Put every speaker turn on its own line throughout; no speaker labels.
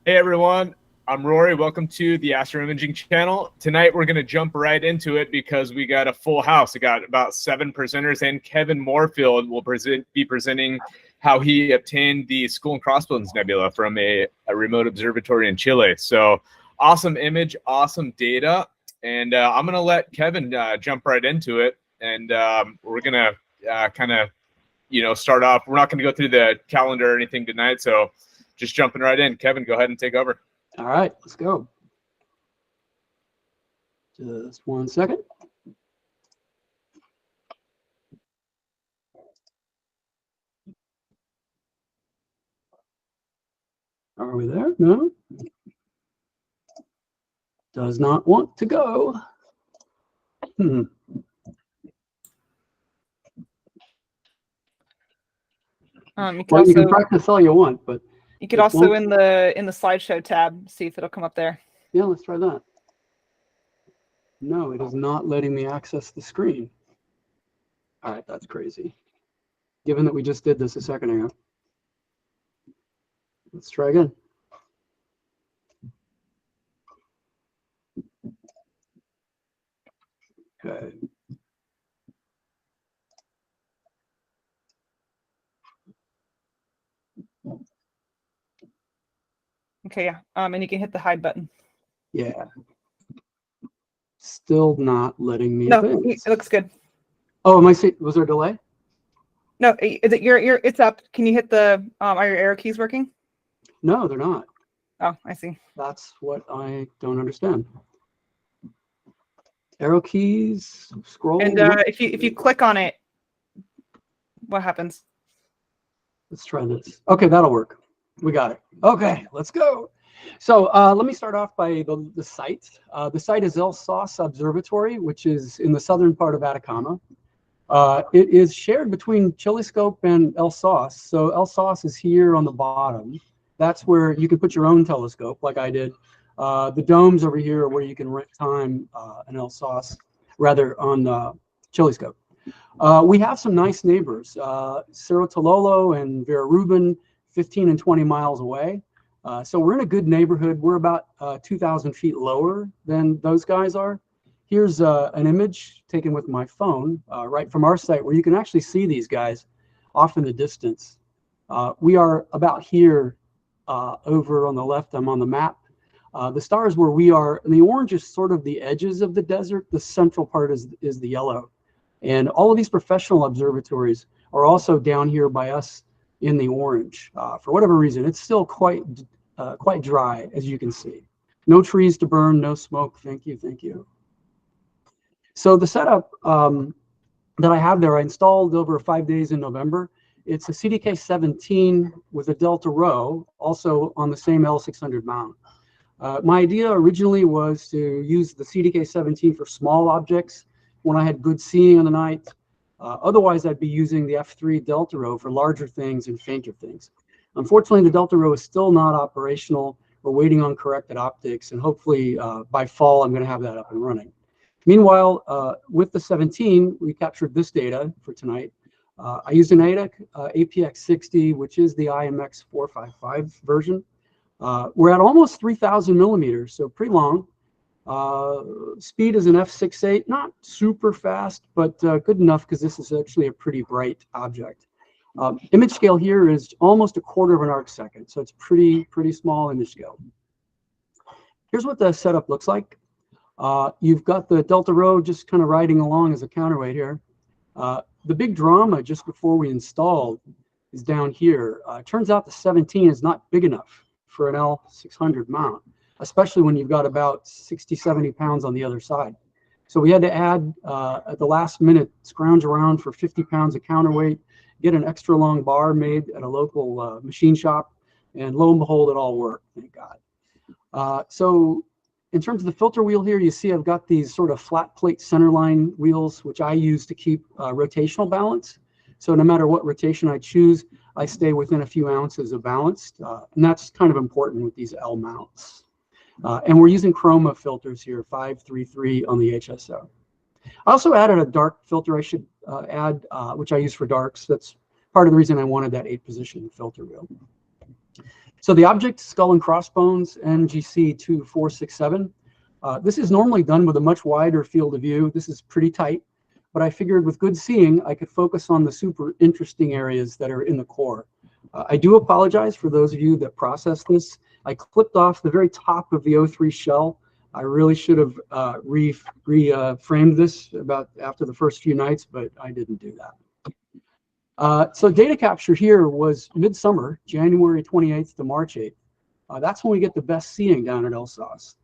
Hey everyone, I'm Rory. Welcome to the Astro Imaging channel. Tonight we're going to jump right into it because we got a full house. We got about 7 presenters, and Kevin Morefield will be presenting how he obtained the Skull Crossbones Nebula from a remote observatory in Chile. So awesome image, awesome data, and I'm going to let Kevin jump right into it, and we're going to kind of start off. We're not going to go through the calendar or anything tonight, so just jumping right in. Kevin, go ahead and take over.
All right, let's go. Just 1 second. Are we there? No. Does not want to go. You can practice all you want, but
you could also in the slideshow tab see if it'll come up there.
Yeah, let's try that. No, it is not letting me access the screen. All right, that's crazy. Given that we just did this a second ago. Let's try again. Okay.
Okay, yeah. And you can hit the hide button.
Yeah. Still not letting me.
No, it looks good.
Oh, was there a delay?
No, it's up. Can you hit the are your arrow keys working?
No, they're not.
Oh, I see.
That's what I don't understand. Arrow keys, scroll.
And if you click on it, what happens?
Let's try this. Okay, that'll work. We got it. Okay, let's go. So let me start off by the site. The site is El Sos Observatory, which is in the southern part of Atacama. It is shared between Chiliscope and El Sos. So El Sos is here on the bottom. That's where you can put your own telescope, like I did. The domes over here are where you can rent time in El Sos, rather on Chiliscope. We have some nice neighbors, Cerro Tololo and Vera Rubin, 15 and 20 miles away. So we're in a good neighborhood. We're about 2,000 feet lower than those guys are. Here's an image taken with my phone right from our site where you can actually see these guys off in the distance. We are about here over on the left. I'm on the map. The stars where we are, and the orange is sort of the edges of the desert. The central part is the yellow. And all of these professional observatories are also down here by us in the orange. For whatever reason, it's still quite dry, as you can see. No trees to burn, no smoke. Thank you, thank you. So the setup that I have there, I installed over 5 days in November. It's a CDK-17 with a Delta Rho, also on the same L600 mount. My idea originally was to use the CDK-17 for small objects when I had good seeing in the night. Otherwise, I'd be using the F3 Delta Rho for larger things and fainter things. Unfortunately, the Delta Rho is still not operational. We're waiting on corrected optics, and hopefully by fall, I'm going to have that up and running. Meanwhile, with the 17, we captured this data for tonight. I used an AIDA APX60, which is the IMX 455 version. We're at almost 3,000 millimeters, so pretty long. Speed is an f/6.8, not super fast, but good enough because this is actually a pretty bright object. Image scale here is almost 1/4 of an arc second, so it's pretty small image scale. Here's what the setup looks like. You've got the Delta Rho just kind of riding along as a counterweight here. The big drama just before we installed is down here. It turns out the 17 is not big enough for an L600 mount, especially when you've got about 60, 70 pounds on the other side. So we had to add, at the last minute, scrounge around for 50 pounds of counterweight, get an extra long bar made at a local machine shop, and lo and behold, it all worked, thank God. So in terms of the filter wheel here, you see I've got these sort of flat plate centerline wheels, which I use to keep rotational balance. So no matter what rotation I choose, I stay within a few ounces of balance. And that's kind of important with these L mounts. And we're using chroma filters here, 533 on the HSO. I also added a dark filter I should add, which I use for darks. That's part of the reason I wanted that 8-position filter wheel. So the object, Skull and Crossbones NGC 2467. This is normally done with a much wider field of view. This is pretty tight, but I figured with good seeing, I could focus on the super interesting areas that are in the core. I do apologize for those of you that process this. I clipped off the very top of the O3 shell. I really should have reframed this about after the first few nights, but I didn't do that. So data capture here was midsummer, January 28th to March 8th. That's when we get the best seeing down at LSOS.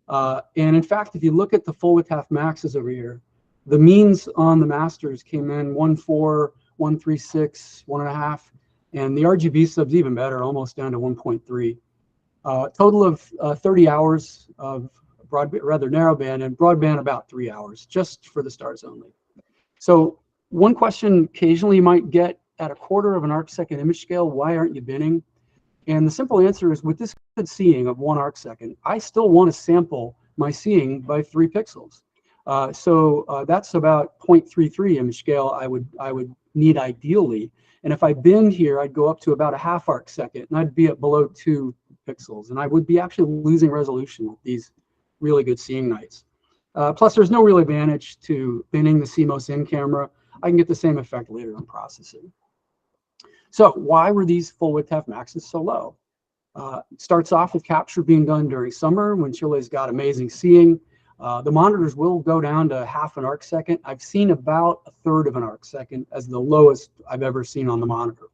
And in fact, if you look at the full width half maxes over here, the means on the masters came in 1.4, 1.36, 1.5, and the RGB subs even better, almost down to 1.3. Total of 30 hours of narrowband, and broadband about 3 hours, just for the stars only. So one question occasionally you might get at a quarter of an arc-second image scale, why aren't you binning? And the simple answer is with this good seeing of 1 arc-second, I still want to sample my seeing by 3 pixels. So that's about 0.33 image scale I would need ideally. And if I bin here, I'd go up to about a half arc-second, and I'd be at below 2 pixels. And I would be actually losing resolution with these really good seeing nights. Plus, there's no real advantage to binning the CMOS in camera. I can get the same effect later on processing. So why were these full width half maxes so low? It starts off with capture being done during summer when Chile's got amazing seeing. The monitors will go down to half an arc-second. I've seen about a third of an arc-second as the lowest I've ever seen on the monitor.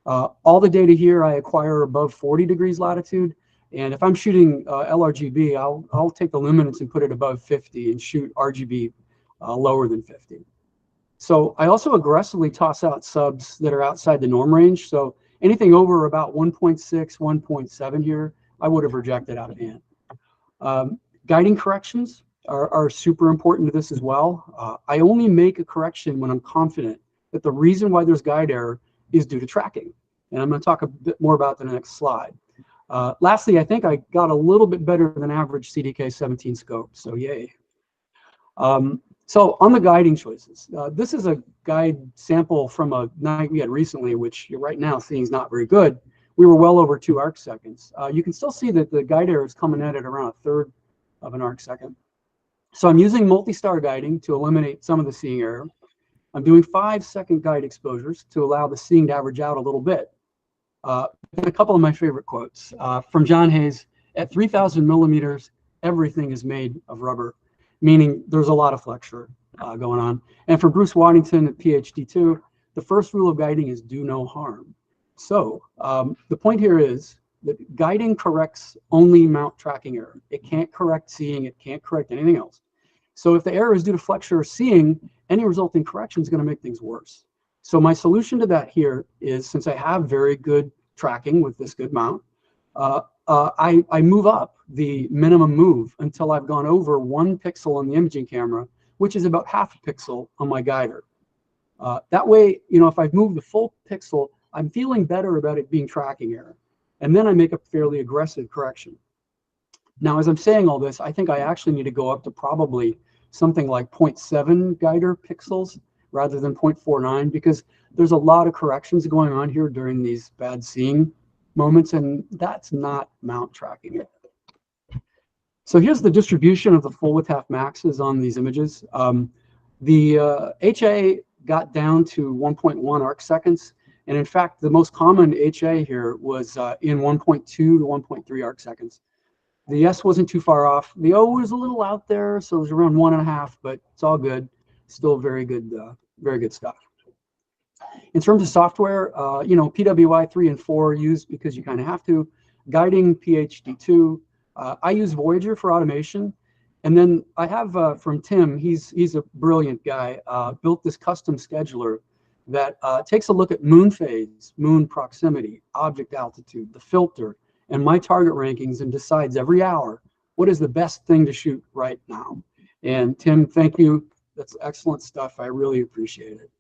All the data here I acquire above 40 degrees latitude. And if I'm shooting LRGB, I'll take the luminance and put it above 50 and shoot RGB lower than 50. So I also aggressively toss out subs that are outside the norm range. So anything over about 1.6, 1.7 here, I would have rejected out of hand. Guiding corrections are super important to this as well. I only make a correction when I'm confident that the reason why there's guide error is due to tracking. And I'm going to talk a bit more about that in the next slide. Lastly, I think I got a little bit better than average CDK 17 scope, so yay. So on the guiding choices, this is a guide sample from a night we had recently, which right now seeing is not very good. We were well over 2 arc-seconds. You can still see that the guide error is coming at around a third of an arc-second. So I'm using multi-star guiding to eliminate some of the seeing error. I'm doing 5-second guide exposures to allow the seeing to average out a little bit. And a couple of my favorite quotes from John Hayes: at 3,000 millimeters, everything is made of rubber, meaning there's a lot of flexure going on. And for Bruce Waddington at PhD 2, the first rule of guiding is do no harm. So the point here is that guiding corrects only mount tracking error. It can't correct seeing, it can't correct anything else. So if the error is due to flexure or seeing, any resulting correction is going to make things worse. So my solution to that here is, since I have very good tracking with this good mount, I move up the minimum move until I've gone over 1 pixel on the imaging camera, which is about half a pixel on my guider. That way, if I've moved the full pixel, I'm feeling better about it being tracking error. And then I make a fairly aggressive correction. Now, as I'm saying all this, I think I actually need to go up to probably something like 0.7 guider pixels rather than 0.49, because there's a lot of corrections going on here during these bad seeing moments, and that's not mount tracking. So here's the distribution of the full width half maxes on these images. The HA got down to 1.1 arc-seconds, and in fact, the most common HA here was in 1.2 to 1.3 arc-seconds. The S wasn't too far off. The O was a little out there, so it was around 1.5, but it's all good. Still very good stuff. In terms of software, PWI 3 and 4 are used because you kind of have to. Guiding PhD 2. I use Voyager for automation. And then I have from Tim, he's a brilliant guy, built this custom scheduler that takes a look at moon phase, moon proximity, object altitude, the filter, and my target rankings, and decides every hour what is the best thing to shoot right now. And Tim, thank you. That's excellent stuff. I really appreciate it.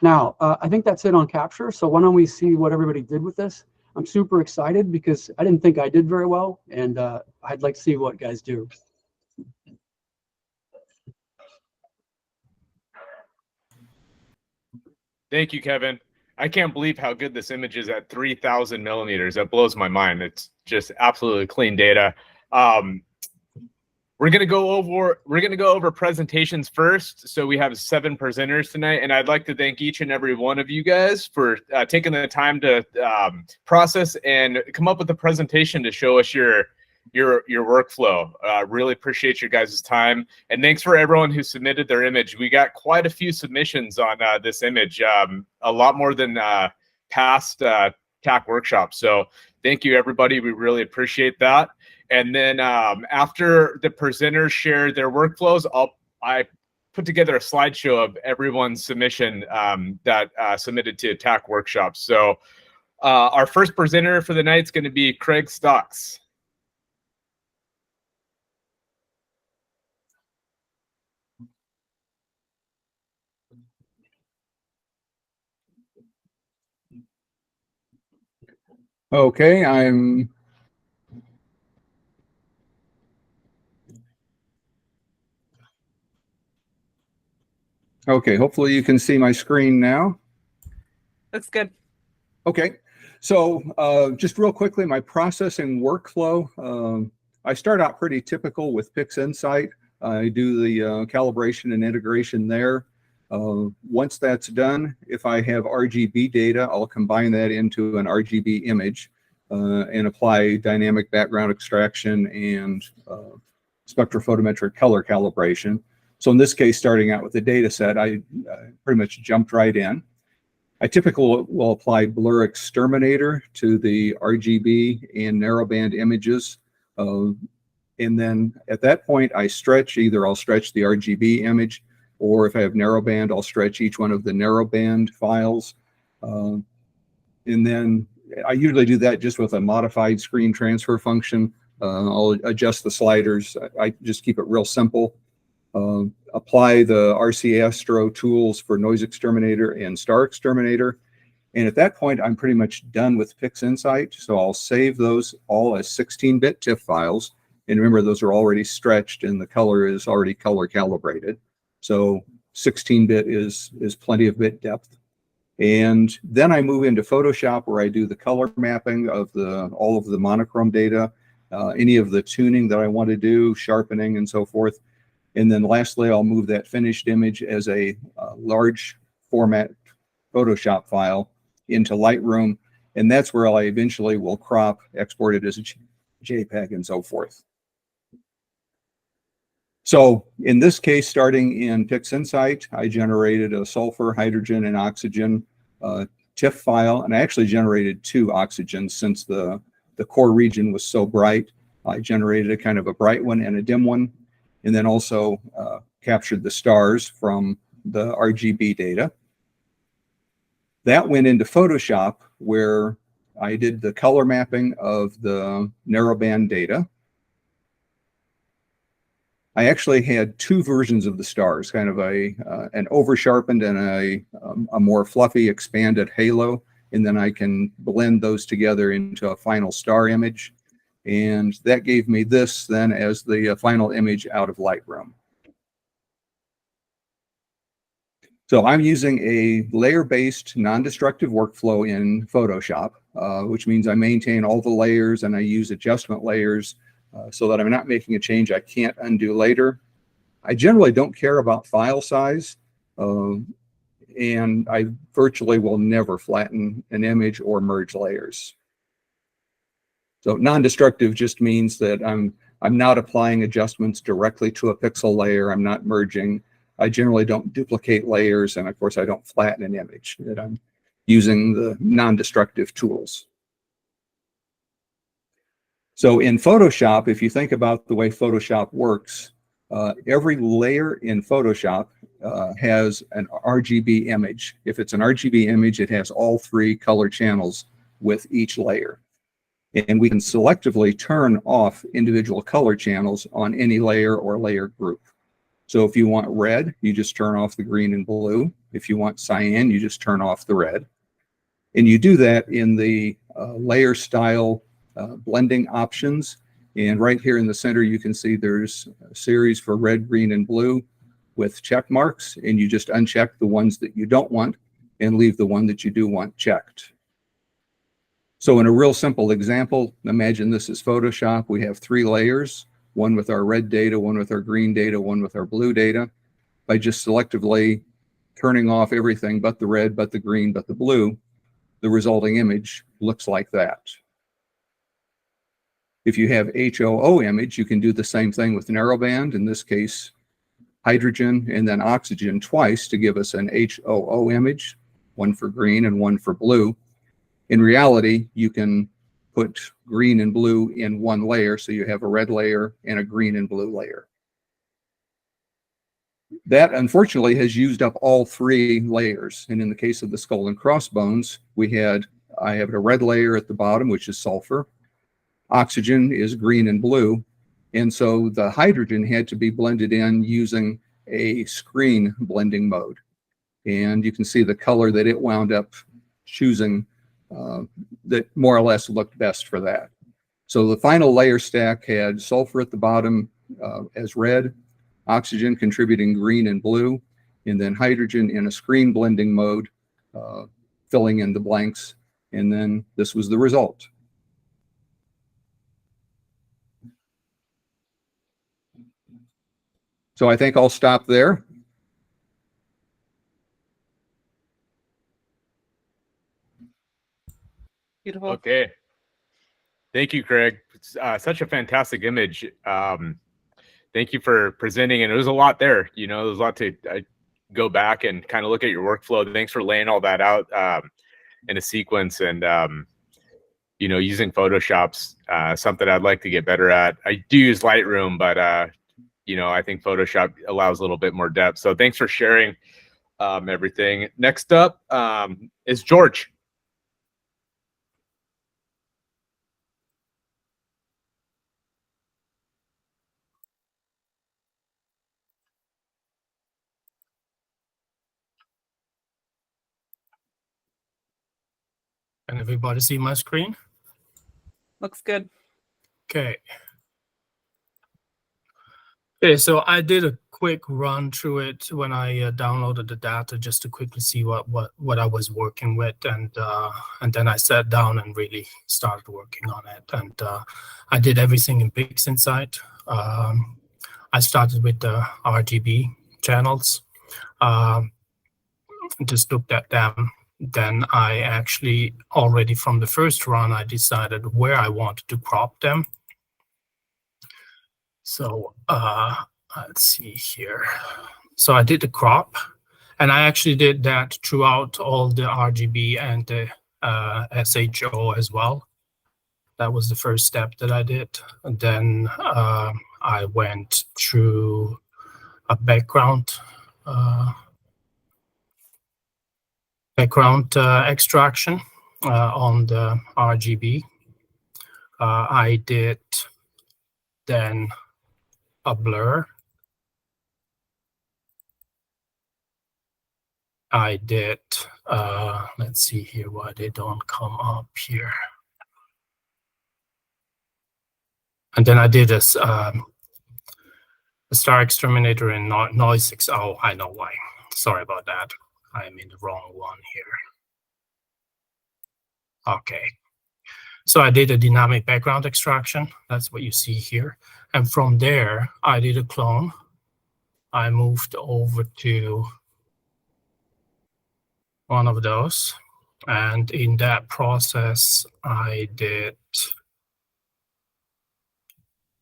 Now, I think that's it on capture. So why don't we see what everybody did with this? I'm super excited because I didn't think I did very well, and I'd like to see what guys do.
Thank you, Kevin. I can't believe how good this image is at 3,000 millimeters. That blows my mind. It's just absolutely clean data. We're gonna go over presentations first. So we have 7 presenters tonight, and I'd like to thank each and every one of you guys for taking the time to process and come up with a presentation to show us your workflow. Really appreciate your guys' time, and thanks for everyone who submitted their image. We got quite a few submissions on this image, a lot more than past TAIC workshops. So thank you, everybody. We really appreciate that. And then after the presenters share their workflows, I put together a slideshow of everyone's submission that submitted to TAIC workshops. So our first presenter for the night is going to be Craig Stocks.
Okay, okay, hopefully you can see my screen now.
Looks good.
Okay, so just real quickly, my processing workflow. I start out pretty typical with PixInsight. I do the calibration and integration there. Once that's done, if I have RGB data, I'll combine that into an RGB image and apply dynamic background extraction and spectrophotometric color calibration. So in this case, starting out with the data set, I pretty much jumped right in. I typically will apply blur exterminator to the RGB and narrowband images. And then at that point, I stretch, either I'll stretch the RGB image, or if I have narrowband, I'll stretch each one of the narrowband files. And then I usually do that just with a modified screen transfer function. I'll adjust the sliders. I just keep it real simple. Apply the RC Astro tools for noise exterminator and star exterminator. And at that point, I'm pretty much done with PixInsight. So I'll save those all as 16-bit TIFF files. And remember, those are already stretched and the color is already color calibrated. So 16-bit is plenty of bit depth. And then I move into Photoshop, where I do the color mapping of all of the monochrome data, any of the tuning that I want to do, sharpening and so forth. And then lastly, I'll move that finished image as a large format Photoshop file into Lightroom. And that's where I eventually will crop, export it as a JPEG and so forth. So in this case, starting in PixInsight, I generated a sulfur, hydrogen, and oxygen TIFF file. And I actually generated 2 oxygens since the core region was so bright. I generated a kind of a bright one and a dim one, and then also captured the stars from the RGB data. That went into Photoshop, where I did the color mapping of the narrowband data. I actually had 2 versions of the stars, kind of an over-sharpened and a more fluffy, expanded halo, and then I can blend those together into a final star image. And that gave me this then as the final image out of Lightroom. So I'm using a layer-based non-destructive workflow in Photoshop, which means I maintain all the layers and I use adjustment layers so that I'm not making a change I can't undo later. I generally don't care about file size, and I virtually will never flatten an image or merge layers. So non-destructive just means that I'm not applying adjustments directly to a pixel layer. I'm not merging. I generally don't duplicate layers, and of course I don't flatten an image. That I'm using the non-destructive tools. So in Photoshop, if you think about the way Photoshop works, every layer in Photoshop has an RGB image. If it's an RGB image, it has all 3 color channels with each layer. And we can selectively turn off individual color channels on any layer or layer group. So if you want red, you just turn off the green and blue. If you want cyan, you just turn off the red. And you do that in the layer style blending options. And right here in the center, you can see there's a series for red, green, and blue with check marks. And you just uncheck the ones that you don't want. and leave the one that you do want checked. So in a real simple example, imagine this is Photoshop. We have 3 layers, one with our red data, one with our green data, one with our blue data. By just selectively turning off everything but the red, but the green, but the blue, the resulting image looks like that. If you have HOO image, you can do the same thing with narrowband, in this case, hydrogen and then oxygen twice to give us an HOO image, one for green and one for blue. In reality, you can put green and blue in one layer, so you have a red layer and a green and blue layer. That unfortunately has used up all 3 layers. And in the case of the skull and crossbones, I have a red layer at the bottom, which is sulfur. Oxygen is green and blue. And so the hydrogen had to be blended in using a screen blending mode. And you can see the color that it wound up choosing that more or less looked best for that. So the final layer stack had sulfur at the bottom as red, oxygen contributing green and blue, and then hydrogen in a screen blending mode, filling in the blanks. And then this was the result. So I think I'll stop there.
Beautiful.
Okay. Thank you, Craig. It's, such a fantastic image. Thank you for presenting, and it was a lot there. You know, there was a lot to go back and kind of look at your workflow. Thanks for laying all that out in a sequence, and you know, using Photoshop's something I'd like to get better at. I do use Lightroom, but you know, I think Photoshop allows a little bit more depth. So thanks for sharing everything. Next up is George.
Can everybody see my screen?
Looks good.
Okay. Okay, so I did a quick run through it when I downloaded the data just to quickly see what I was working with, and then I sat down and really started working on it. And I did everything in PixInsight. I started with the RGB channels, just looked at them. Then I actually already from the first run, I decided where I wanted to crop them. So let's see here. So I did the crop, and I actually did that throughout all the RGB and the SHO as well. That was the first step that I did. And then I went through a background extraction on the RGB. I did then a blur. I did, let's see here why they don't come up here. And then I did a star exterminator and noise. Oh, I know why. Sorry about that. I am in the wrong one here. Okay. So I did a dynamic background extraction. That's what you see here. And from there, I did a clone. I moved over to one of those. And in that process, I did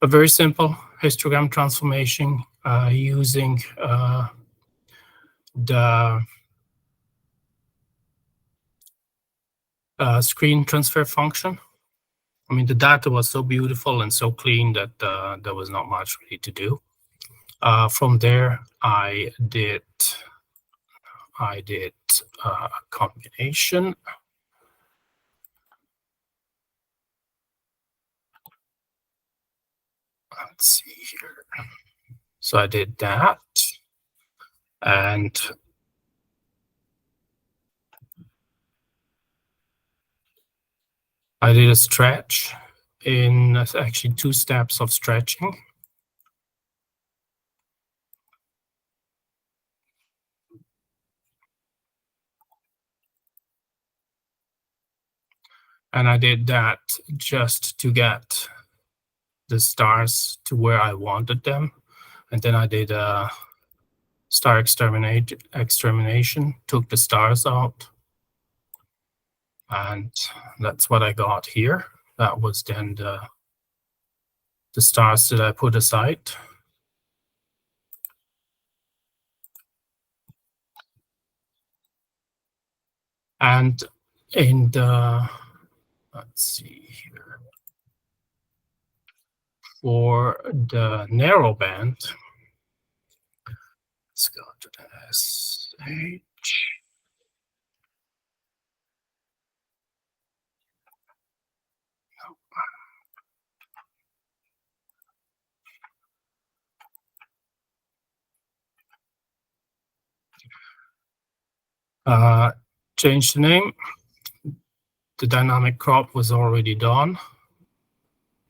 a very simple histogram transformation using the screen transfer function. I mean, the data was so beautiful and so clean that there was not much really to do. From there, I did a combination. Let's see here. So I did that, and I did a stretch in actually 2 steps of stretching. And I did that just to get the stars to where I wanted them. And then I did a star extermination, took the stars out. And that's what I got here. That was then the stars that I put aside. And in the, let's see here, for the narrow band, let's go to the SH. Change the name. The dynamic crop was already done.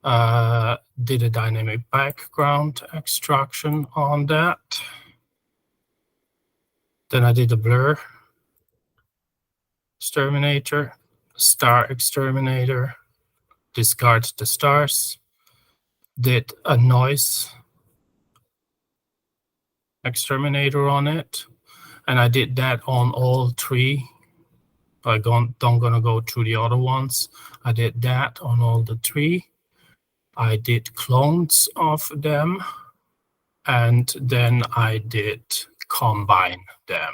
Did a dynamic background extraction on that. Then I did a blur exterminator, star exterminator, discard the stars, did a noise exterminator on it, and I did that on all three. I'm gonna go through the other ones. I did that on all the three. I did clones of them, and then I did combine them.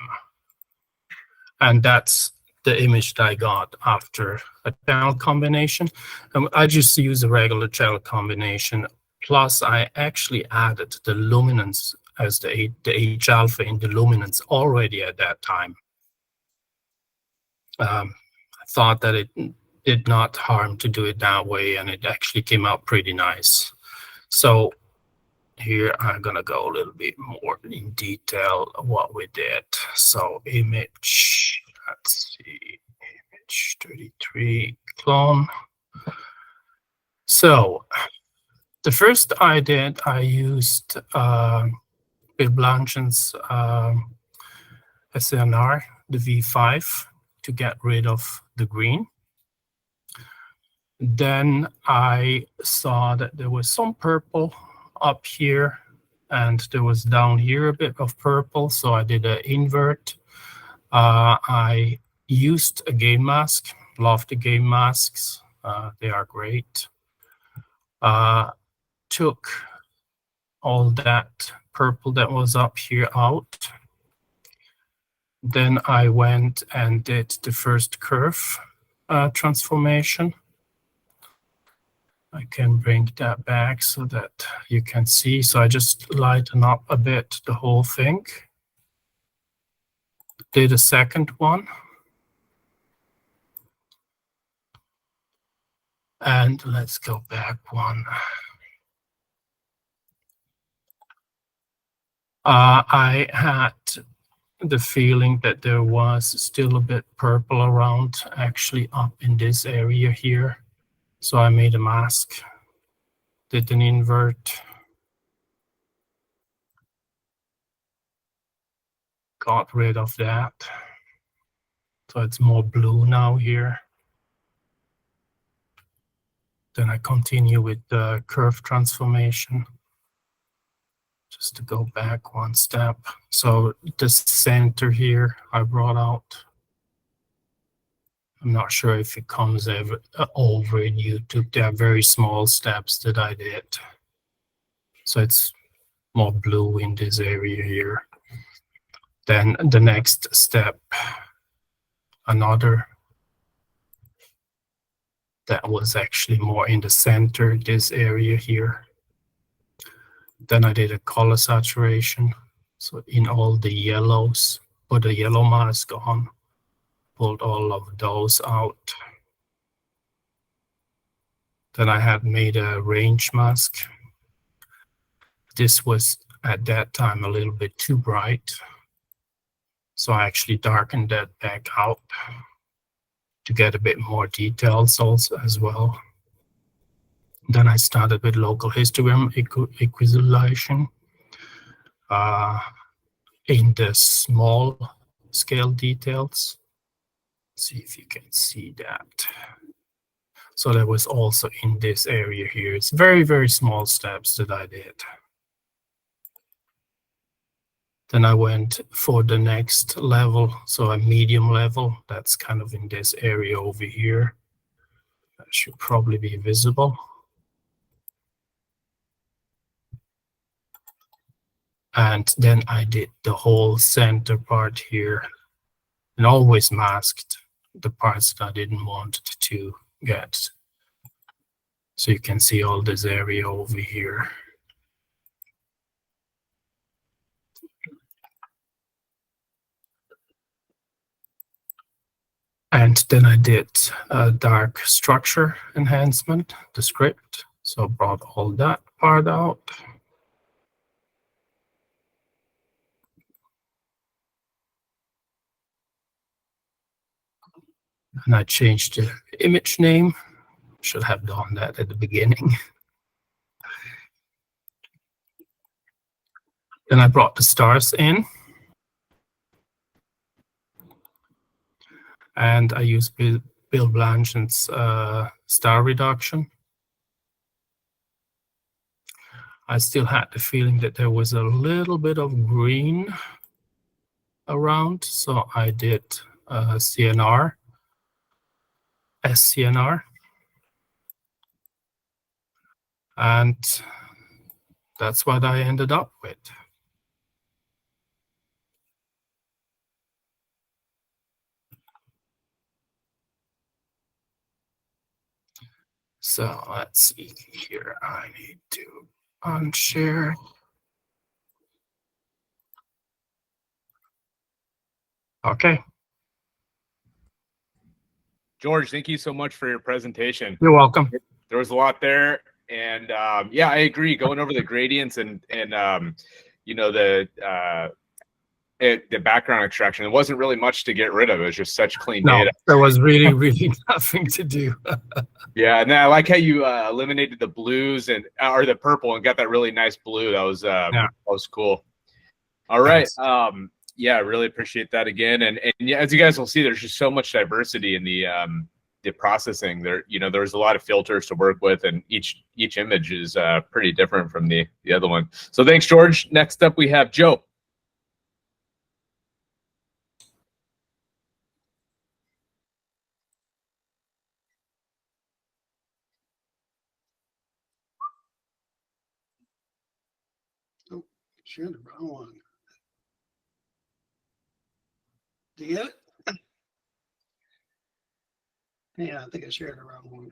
And that's the image that I got after a channel combination. And I just use a regular channel combination. Plus, I actually added the luminance as the H alpha in the luminance already at that time. I thought that it did not harm to do it that way, and it actually came out pretty nice. So here I'm gonna go a little bit more in detail of what we did. So image, let's see, image 33 clone. So the first I did, I used Bill Blanchen's SNR, the V5, to get rid of the green. Then I saw that there was some purple up here, and there was down here a bit of purple, so I did an invert. I used a game mask, love the game masks, they are great. Took all that purple that was up here out. Then I went and did the first curve transformation. I can bring that back so that you can see. So I just lighten up a bit the whole thing. Did a second one. And let's go back one. I had the feeling that there was still a bit purple around, actually up in this area here. So I made a mask, did an invert, got rid of that. So it's more blue now here. Then I continue with the curve transformation. Just to go back one step. So the center here I brought out. I'm not sure if it comes over in YouTube. There are very small steps that I did. So it's more blue in this area here. Then the next step, another that was actually more in the center, this area here. Then I did a color saturation. So in all the yellows, put the yellow mask on, pulled all of those out. Then I had made a range mask. This was at that time a little bit too bright. So I actually darkened that back out to get a bit more details also as well. Then I started with local histogram equalization in the small scale details. See if you can see that. So that was also in this area here. It's very, very small steps that I did. Then I went for the next level, so a medium level. That's kind of in this area over here. That should probably be visible. And then I did the whole center part here, and always masked the parts that I didn't want to get. So you can see all this area over here. And then I did a dark structure enhancement, the script. So brought all that part out. And I changed the image name. Should have done that at the beginning. Then I brought the stars in. And I used Bill Blanchard's star reduction. I still had the feeling that there was a little bit of green around, so I did SCNR. And that's what I ended up with. So let's see here. I need to unshare. Okay.
George, thank you so much for your presentation.
You're welcome.
There was a lot there, and yeah, I agree. Going over the gradients and you know, the background extraction, there wasn't really much to get rid of. It was just such clean data.
There was really, really nothing to do.
Yeah, and then I like how you eliminated the blues and or the purple and got that really nice blue. That was cool. All right.
Thanks.
Yeah, I really appreciate that again. And yeah, as you guys will see, there's just so much diversity in the processing. There, you know, there's a lot of filters to work with, and each image is pretty different from the other one. So thanks, George. Next up, we have Joe.
Oh, shared the wrong one. Do you get it? Yeah, I think I shared the wrong one.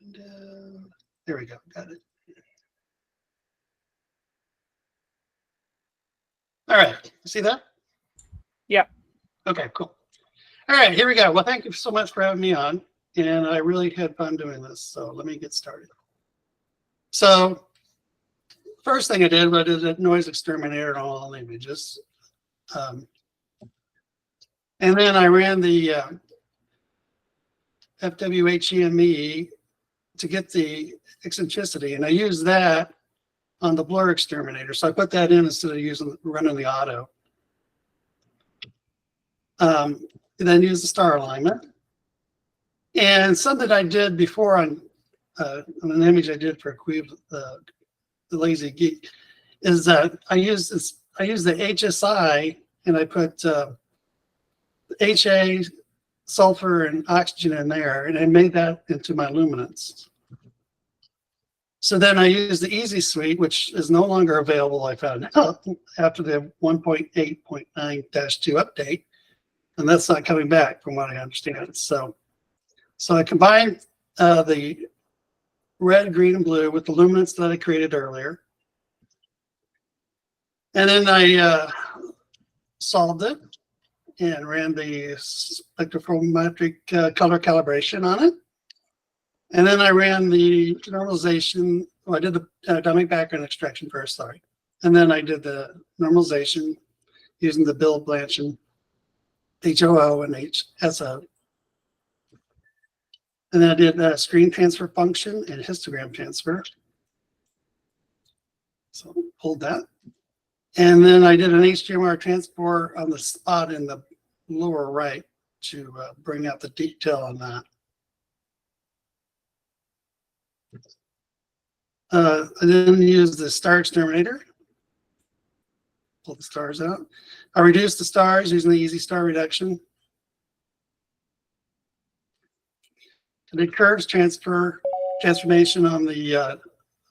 And there we go. Got it. All right. See that?
Yeah.
Okay, cool. All right, here we go. Well, thank you so much for having me on. And I really had fun doing this. So let me get started. So first thing I did was a noise exterminator on all images. And then I ran the FWHEME to get the eccentricity, and I used that on the blur exterminator. So I put that in instead of running the auto. And then use the star alignment. And something I did before on an image I did for the Lazy Geek is that I used the HSI, and I put HA, sulfur, and oxygen in there, and I made that into my luminance. So then I used the Easy Suite, which is no longer available, I found out, after the 1.8.9-2 update, and that's not coming back from what I understand. So I combined the red, green, and blue with the luminance that I created earlier. And then I solved it and ran the spectrophotometric color calibration on it. And then I ran the normalization. Well, I did the dynamic background extraction first, sorry. And then I did the normalization using the Bill Blanchard HOO and HSO. And then I did a screen transfer function and histogram transfer. So pulled that. And then I did an HDMR transport on the spot in the lower right to bring out the detail on that. I then use the star exterminator. Pull the stars out. I reduce the stars using the easy star reduction. I did curves transformation on the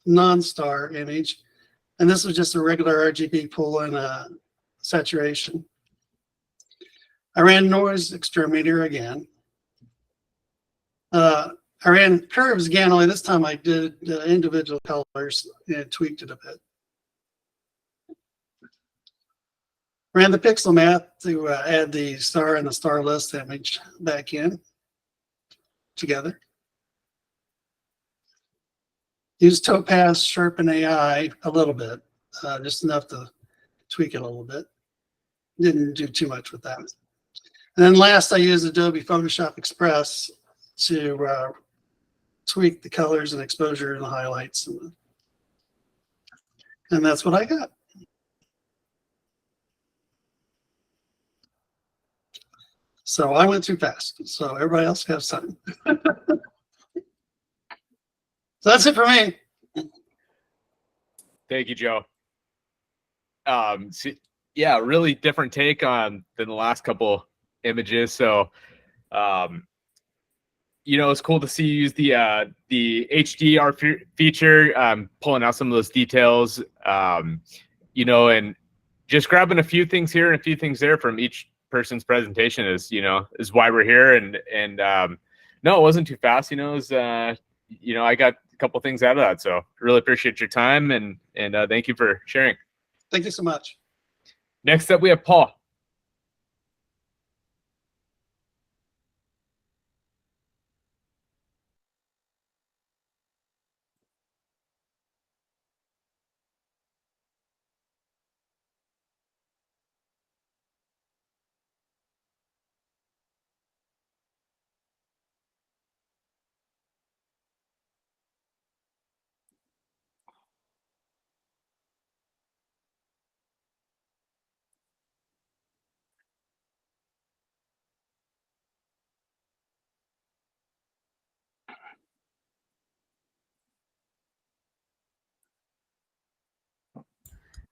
non-star image. And this was just a regular RGB pull and saturation. I ran noise exterminator again. I ran curves again, only this time I did individual colors and tweaked it a bit. Ran the pixel math to add the star and the star list image back in together. Use Topaz Sharpen AI a little bit, just enough to tweak it a little bit. Didn't do too much with that. And then last, I used Adobe Photoshop Express to tweak the colors and exposure and the highlights. And that's what I got. So I went too fast. So everybody else has time. So that's it for me.
Thank you, Joe. Yeah, really different take on than the last couple images. So, you know, it's cool to see you use the HDR feature, pulling out some of those details, you know, and just grabbing a few things here and a few things there from each person's presentation is, you know, is why we're here. And no, it wasn't too fast. You know, it was, you know, I got a couple things out of that. So really appreciate your time and thank you for sharing.
Thank you so much.
Next up, we have Paul.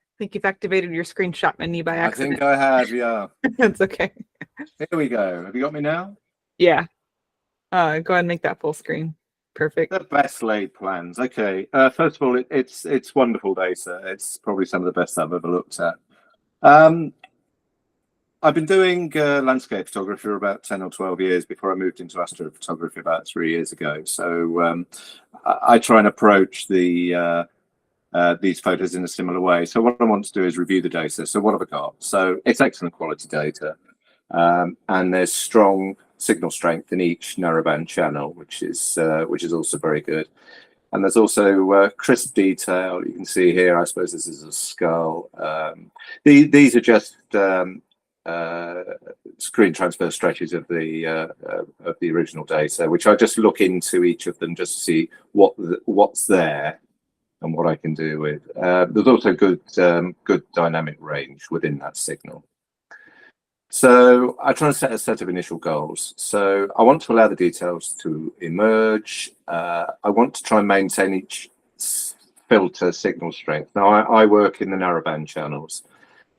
I think you've activated your screenshot menu by accident.
I think I have, yeah.
It's okay.
Here we go. Have you got me now?
Yeah. Go ahead and make that full screen. Perfect.
The best laid plans. Okay. First of all, it's wonderful data. It's probably some of the best I've ever looked at. I've been doing landscape photography for about 10 or 12 years before I moved into astrophotography about 3 years ago. So I try and approach these photos in a similar way. So what I want to do is review the data. So what have I got? So it's excellent quality data, and there's strong signal strength in each narrowband channel, which is also very good. And there's also crisp detail. You can see here, I suppose this is a skull. These are just screen transfer stretches of the original data, which I just look into each of them just to see what's there and what I can do with. There's also good dynamic range within that signal. So I try to set a set of initial goals. So I want to allow the details to emerge. I want to try and maintain each filter signal strength. Now I work in the narrowband channels.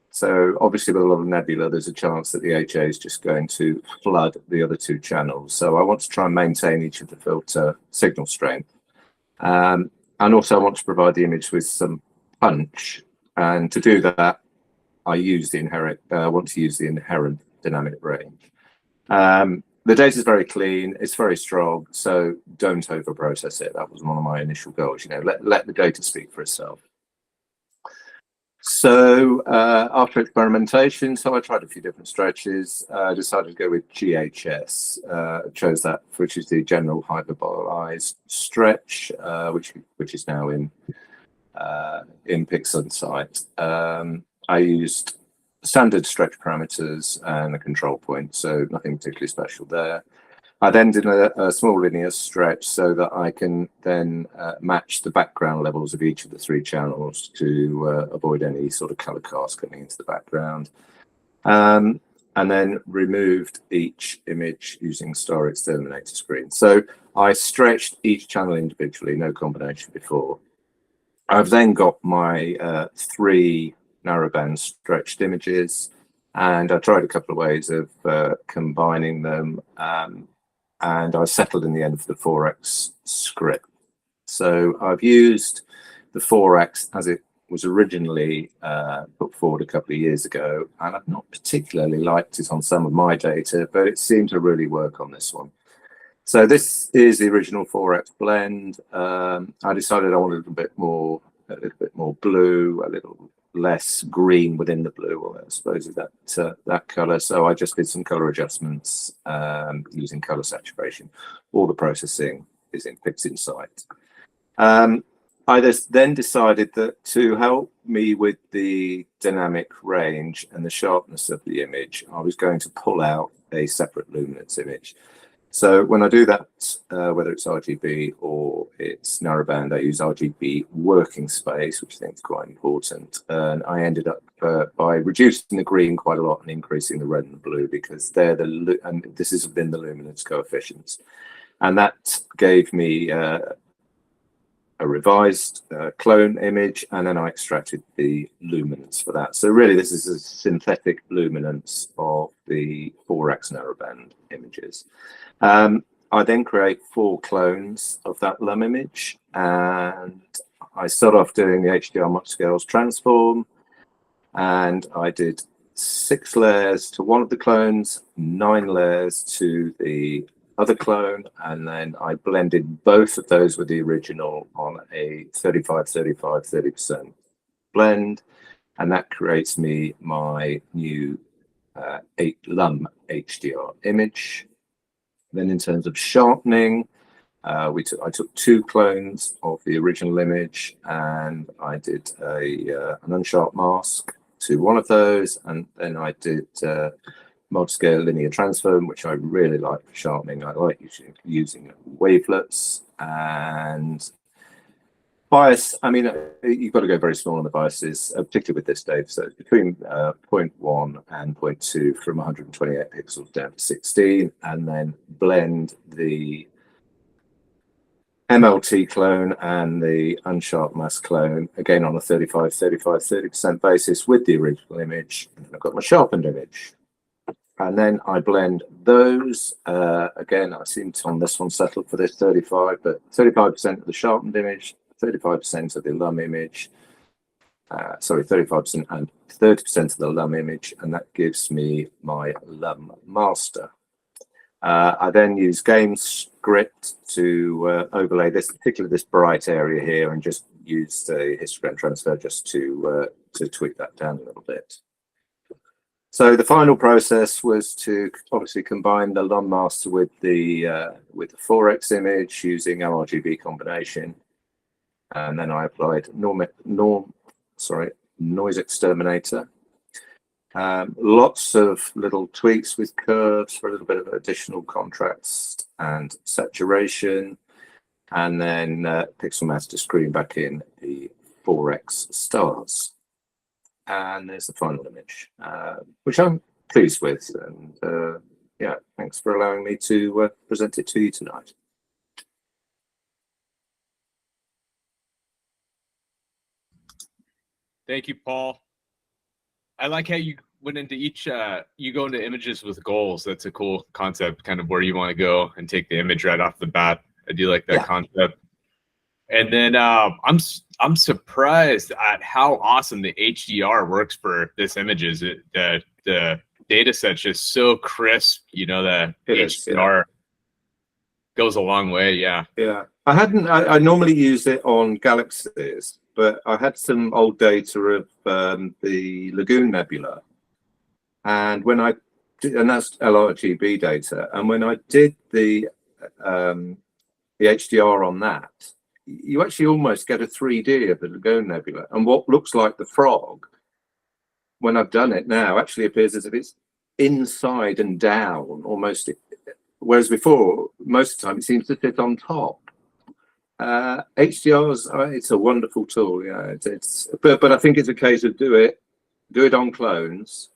So obviously with a lot of nebula, there's a chance that the HA is just going to flood the other two channels. So I want to try and maintain each of the filter signal strength. And also I want to provide the image with some punch. And to do that, I want to use the inherent dynamic range. The data is very clean, it's very strong, so don't over process it. That was one of my initial goals, you know, let the data speak for itself. So after experimentation, so I tried a few different stretches, decided to go with GHS, chose that, which is the general hyperbolized stretch, which is now in PixInsight. I used standard stretch parameters and a control point, so nothing particularly special there. I then did a small linear stretch so that I can then match the background levels of each of the three channels to avoid any sort of color cast coming into the background. And and then removed each image using star exterminator screen. So I stretched each channel individually, no combination before. I've then got my 3 narrowband stretched images, and I tried a couple of ways of combining them, and I settled in the end for the 4x script. So I've used the 4x as it was originally put forward a couple of years ago, and I've not particularly liked it on some of my data, but it seemed to really work on this one. So this is the original 4x blend. I decided I wanted a little bit more blue, a little less green within the blue, or I suppose that color. So I just did some color adjustments using color saturation. All the processing is in PixInsight. I then decided that to help me with the dynamic range and the sharpness of the image, I was going to pull out a separate luminance image. So when I do that, whether it's RGB or it's narrowband, I use RGB working space, which I think is quite important. And I ended up by reducing the green quite a lot and increasing the red and the blue, because they're and this has been the luminance coefficients. And that gave me a revised clone image, and then I extracted the luminance for that. So really this is a synthetic luminance of the 4x narrowband images. I then create 4 clones of that LUM image, and I start off doing the HDR much scales transform, and I did 6 layers to one of the clones, 9 layers to the other clone, and then I blended both of those with the original on a 35-35-30% blend, and that creates me my new 8 LUM HDR image. Then in terms of sharpening, I took 2 clones of the original image, and I did an unsharp mask to one of those, and then I did mod scale linear transform, which I really like for sharpening. I like using wavelets. And bias, I mean, you've got to go very small on the biases, particularly with this data. So between 0.1 and 0.2 from 128 pixels down to 16, and then blend the MLT clone and the unsharp mask clone again on a 35-35-30% basis with the original image. And I've got my sharpened image. And then I blend those. Again, I seem to on this one settled for this 35, but 35% of the sharpened image, 35% of the LUM image, sorry, 35% and 30% of the LUM image, and that gives me my LUM master. I then use game script to overlay this, particularly this bright area here, and just use a histogram transfer just to tweak that down a little bit. So the final process was to obviously combine the LUM master with the 4x image using RGB combination, and then I applied noise exterminator. Lots of little tweaks with curves for a little bit of additional contrast and saturation, and then pixel mask to screen back in the 4x stars. And there's the final image, which I'm pleased with. And yeah, thanks for allowing me to present it to you tonight.
Thank you, Paul. I like how you went into each, you go into images with goals. That's a cool concept, kind of where you want to go and take the image right off the bat. I do like that concept. And then I'm surprised at how awesome the HDR works for this images. The data set's just so crisp, you know, the HDR goes a long way. Yeah.
Yeah. I normally use it on galaxies, but I had some old data of the Lagoon Nebula. And when I did, and that's LRGB data, and when I did the HDR on that, you actually almost get a 3D of the Lagoon Nebula. And what looks like the frog, when I've done it now, actually appears as if it's inside and down almost. Whereas before, most of the time, it seems to sit on top. HDR's, it's a wonderful tool. Yeah, but I think it's a case of do it on clones,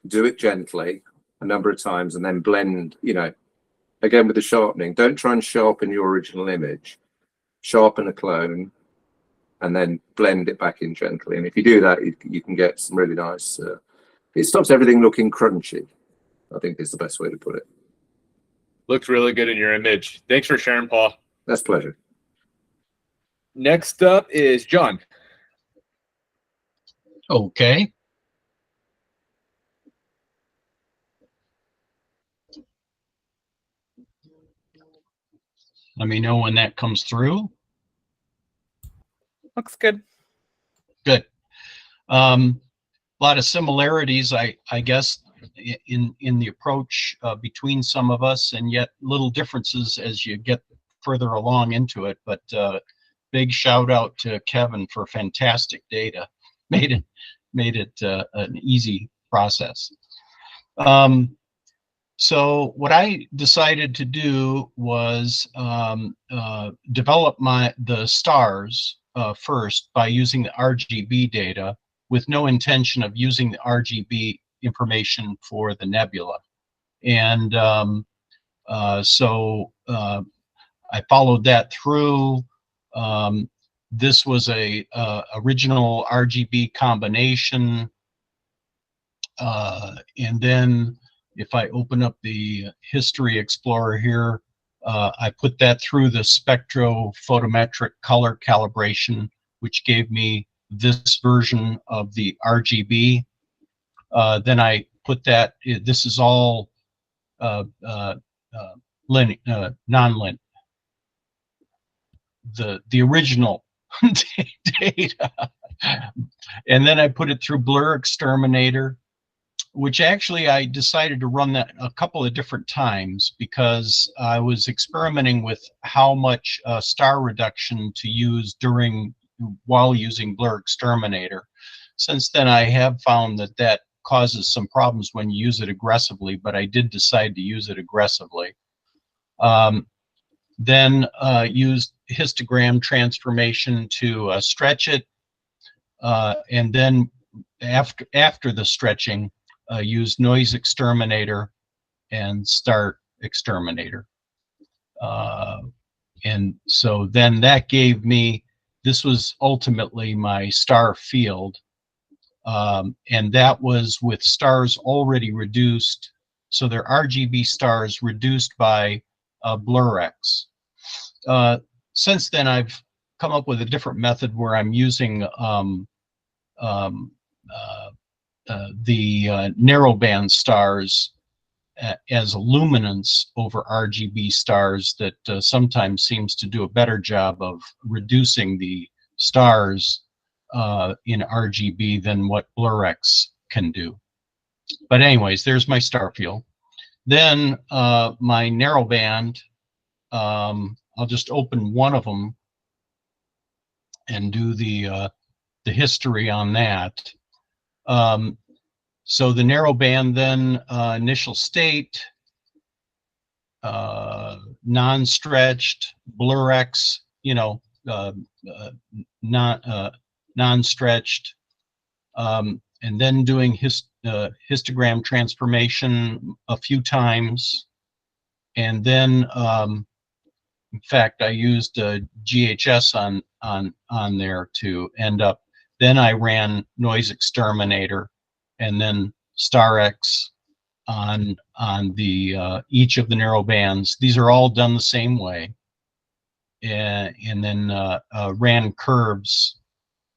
do it gently, a number of times and then blend, you know, again with the sharpening. Don't try and sharpen your original image. Sharpen a clone and then blend it back in gently. And if you do that, you can get some really nice, it stops everything looking crunchy, I think is the best way to put it.
Looks really good in your image. Thanks for sharing, Paul.
That's a pleasure.
Next up is John.
Okay. Let me know when that comes through.
Looks good.
Good. A lot of similarities, I guess, in the approach between some of us, and yet little differences as you get further along into it. But big shout out to Kevin for fantastic data. Made it an easy process. So what I decided to do was develop the stars first by using the RGB data, with no intention of using the RGB information for the nebula. And so I followed that through. This was a original RGB combination. And then if I open up the History Explorer here, I put that through the spectrophotometric color calibration, which gave me this version of the RGB. Then I put that, this is all non-linear, the original data. And then I put it through Blur Exterminator, which actually I decided to run that a couple of different times because I was experimenting with how much star reduction to use while using Blur Exterminator. Since then, I have found that causes some problems when you use it aggressively, but I did decide to use it aggressively. Then used histogram transformation to stretch it, and then after the stretching, use Noise Exterminator and Start Exterminator. And so then that gave me, this was ultimately my star field. And that was with stars already reduced. So they're RGB stars reduced by BlurX. Since then, I've come up with a different method where I'm using the narrowband stars as a luminance over RGB stars that sometimes seems to do a better job of reducing the stars in RGB than what BlurX can do. But anyways, there's my star field. Then my narrowband, I'll just open one of them and do the history on that. So the narrowband then, initial state, non-stretched, BlurX, you know, non-stretched, and then doing histogram transformation a few times. And then, in fact, I used GHS on there to end up. Then I ran Noise Exterminator and then StarX on the each of the narrow bands. These are all done the same way. And then ran curves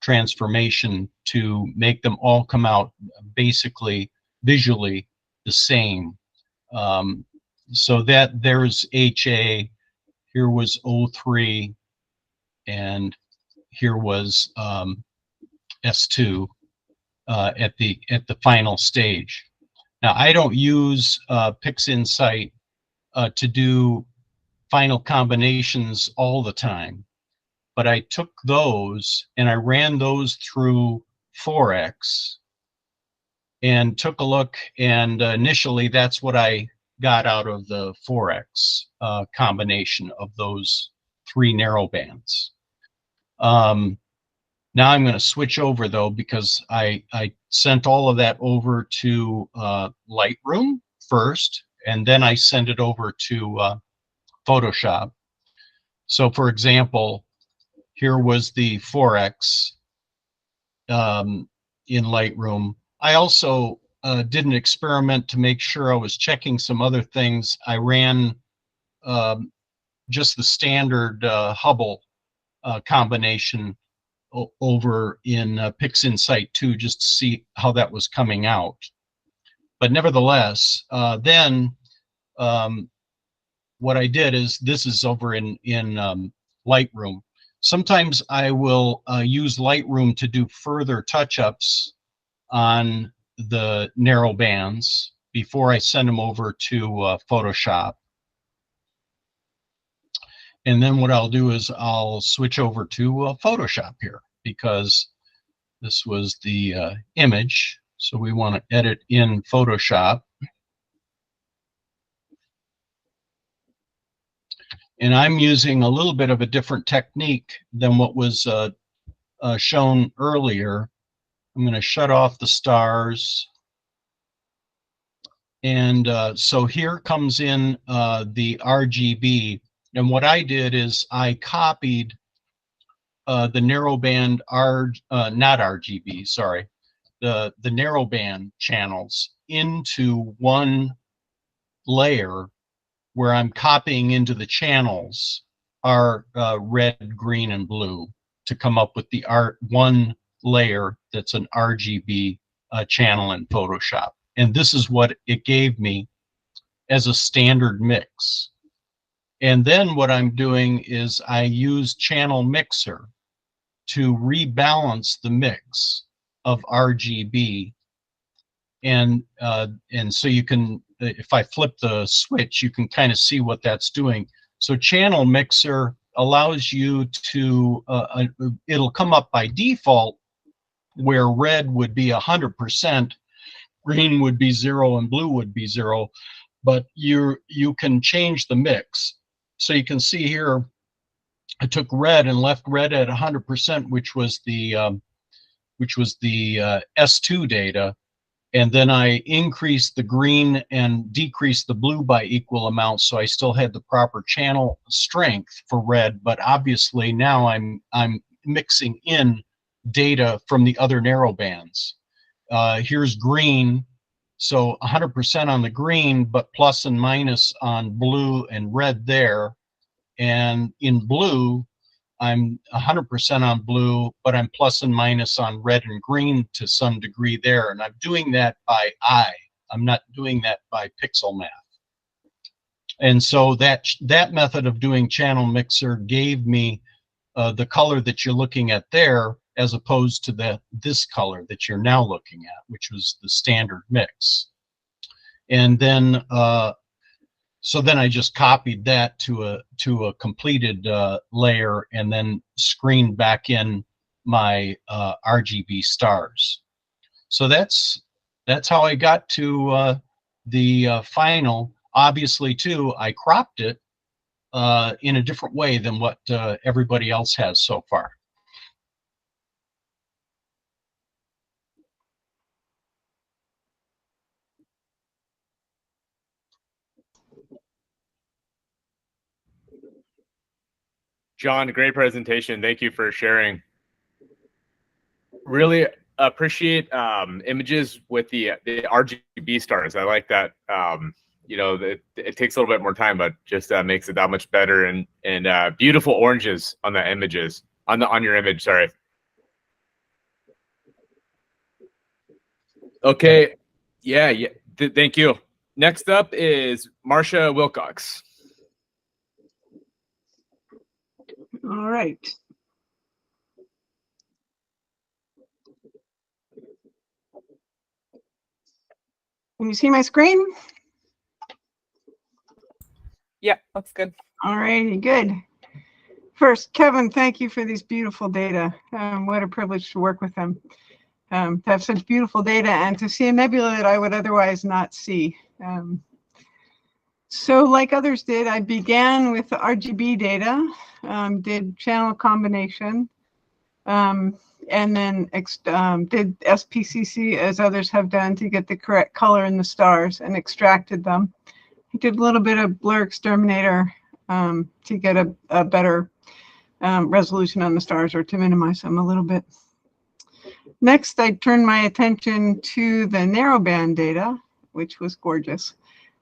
transformation to make them all come out basically visually the same. So that there's HA, here was O3, and here was S2 at the final stage. Now I don't use PixInsight to do final combinations all the time, but I took those and I ran those through 4X and took a look, and initially that's what I got out of the 4X combination of those three narrow bands. Now I'm going to switch over though, because I sent all of that over to Lightroom, first, and then I send it over to Photoshop. So for example, here was the 4X in Lightroom. I also did an experiment to make sure I was checking some other things. I ran just the standard Hubble combination over in PixInsight 2 just to see how that was coming out. But nevertheless, then what I did is, this is over in Lightroom. Sometimes I will use Lightroom to do further touch-ups on the narrow bands before I send them over to Photoshop. And then what I'll do is I'll switch over to Photoshop here, because this was the image. So we want to edit in Photoshop. And I'm using a little bit of a different technique than what was shown earlier. I'm going to shut off the stars. And so here comes in the RGB. And what I did is I copied the narrowband not RGB, sorry, the narrowband channels into one layer, where I'm copying into the channels are red, green, and blue to come up with the one layer that's an RGB channel in Photoshop. And this is what it gave me as a standard mix. And then what I'm doing is I use Channel Mixer to rebalance the mix of RGB. And so you can, if I flip the switch, you can kind of see what that's doing. So Channel Mixer allows you to, it'll come up by default where red would be 100%, green would be 0, and blue would be 0. But you can change the mix. So you can see here, I took red and left red at 100%, which was the S2 data. And then I increased the green and decreased the blue by equal amounts, so I still had the proper channel strength for red. But obviously now I'm mixing in data from the other narrow bands. Here's green, so 100% on the green, but plus and minus on blue and red there. And in blue, I'm 100% on blue, but I'm plus and minus on red and green to some degree there. And I'm doing that by eye. I'm not doing that by pixel math. And so that method of doing Channel Mixer gave me the color that you're looking at there, as opposed to this color that you're now looking at, which was the standard mix. And then so then I just copied that to a completed layer, and then screened back in my RGB stars. So that's how I got to the final. Obviously, too, I cropped it in a different way than what everybody else has so far.
John, great presentation. Thank you for sharing. Really appreciate images with the RGB stars. I like that. You know, it takes a little bit more time, but just makes it that much better. And beautiful oranges on the images, on your image. Sorry. Okay. Yeah. Thank you. Next up is Marcia Wilcox.
All right. Can you see my screen?
Yeah, looks good.
All righty, good. First, Kevin, thank you for these beautiful data. What a privilege to work with them. To have such beautiful data and to see a nebula that I would otherwise not see. So like others did, I began with the RGB data, did channel combination, and and then did SPCC as others have done to get the correct color in the stars and extracted them. I did a little bit of blur exterminator to get a better resolution on the stars, or to minimize them a little bit. Next, I turned my attention to the narrowband data, which was gorgeous.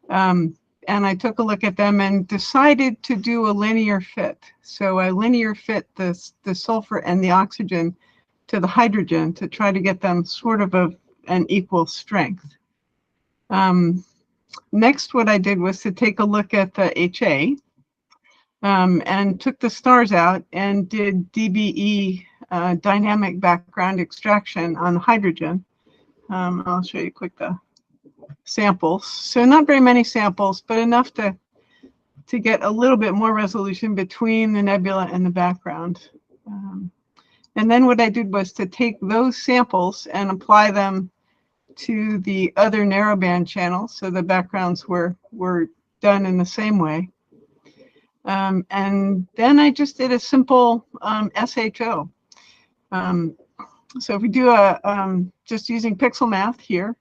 And I took a look at them and decided to do a linear fit. So I linear fit the sulfur and the oxygen to the hydrogen to try to get them sort of an equal strength. Next, what I did was to take a look at the HA and took the stars out and did DBE, dynamic background extraction on hydrogen. I'll show you quick the samples. So not very many samples, but enough to get a little bit more resolution between the nebula and the background. And then what I did was to take those samples and apply them to the other narrowband channels. So the backgrounds were done in the same way. And then I just did a simple SHO. So if we do just using pixel math here,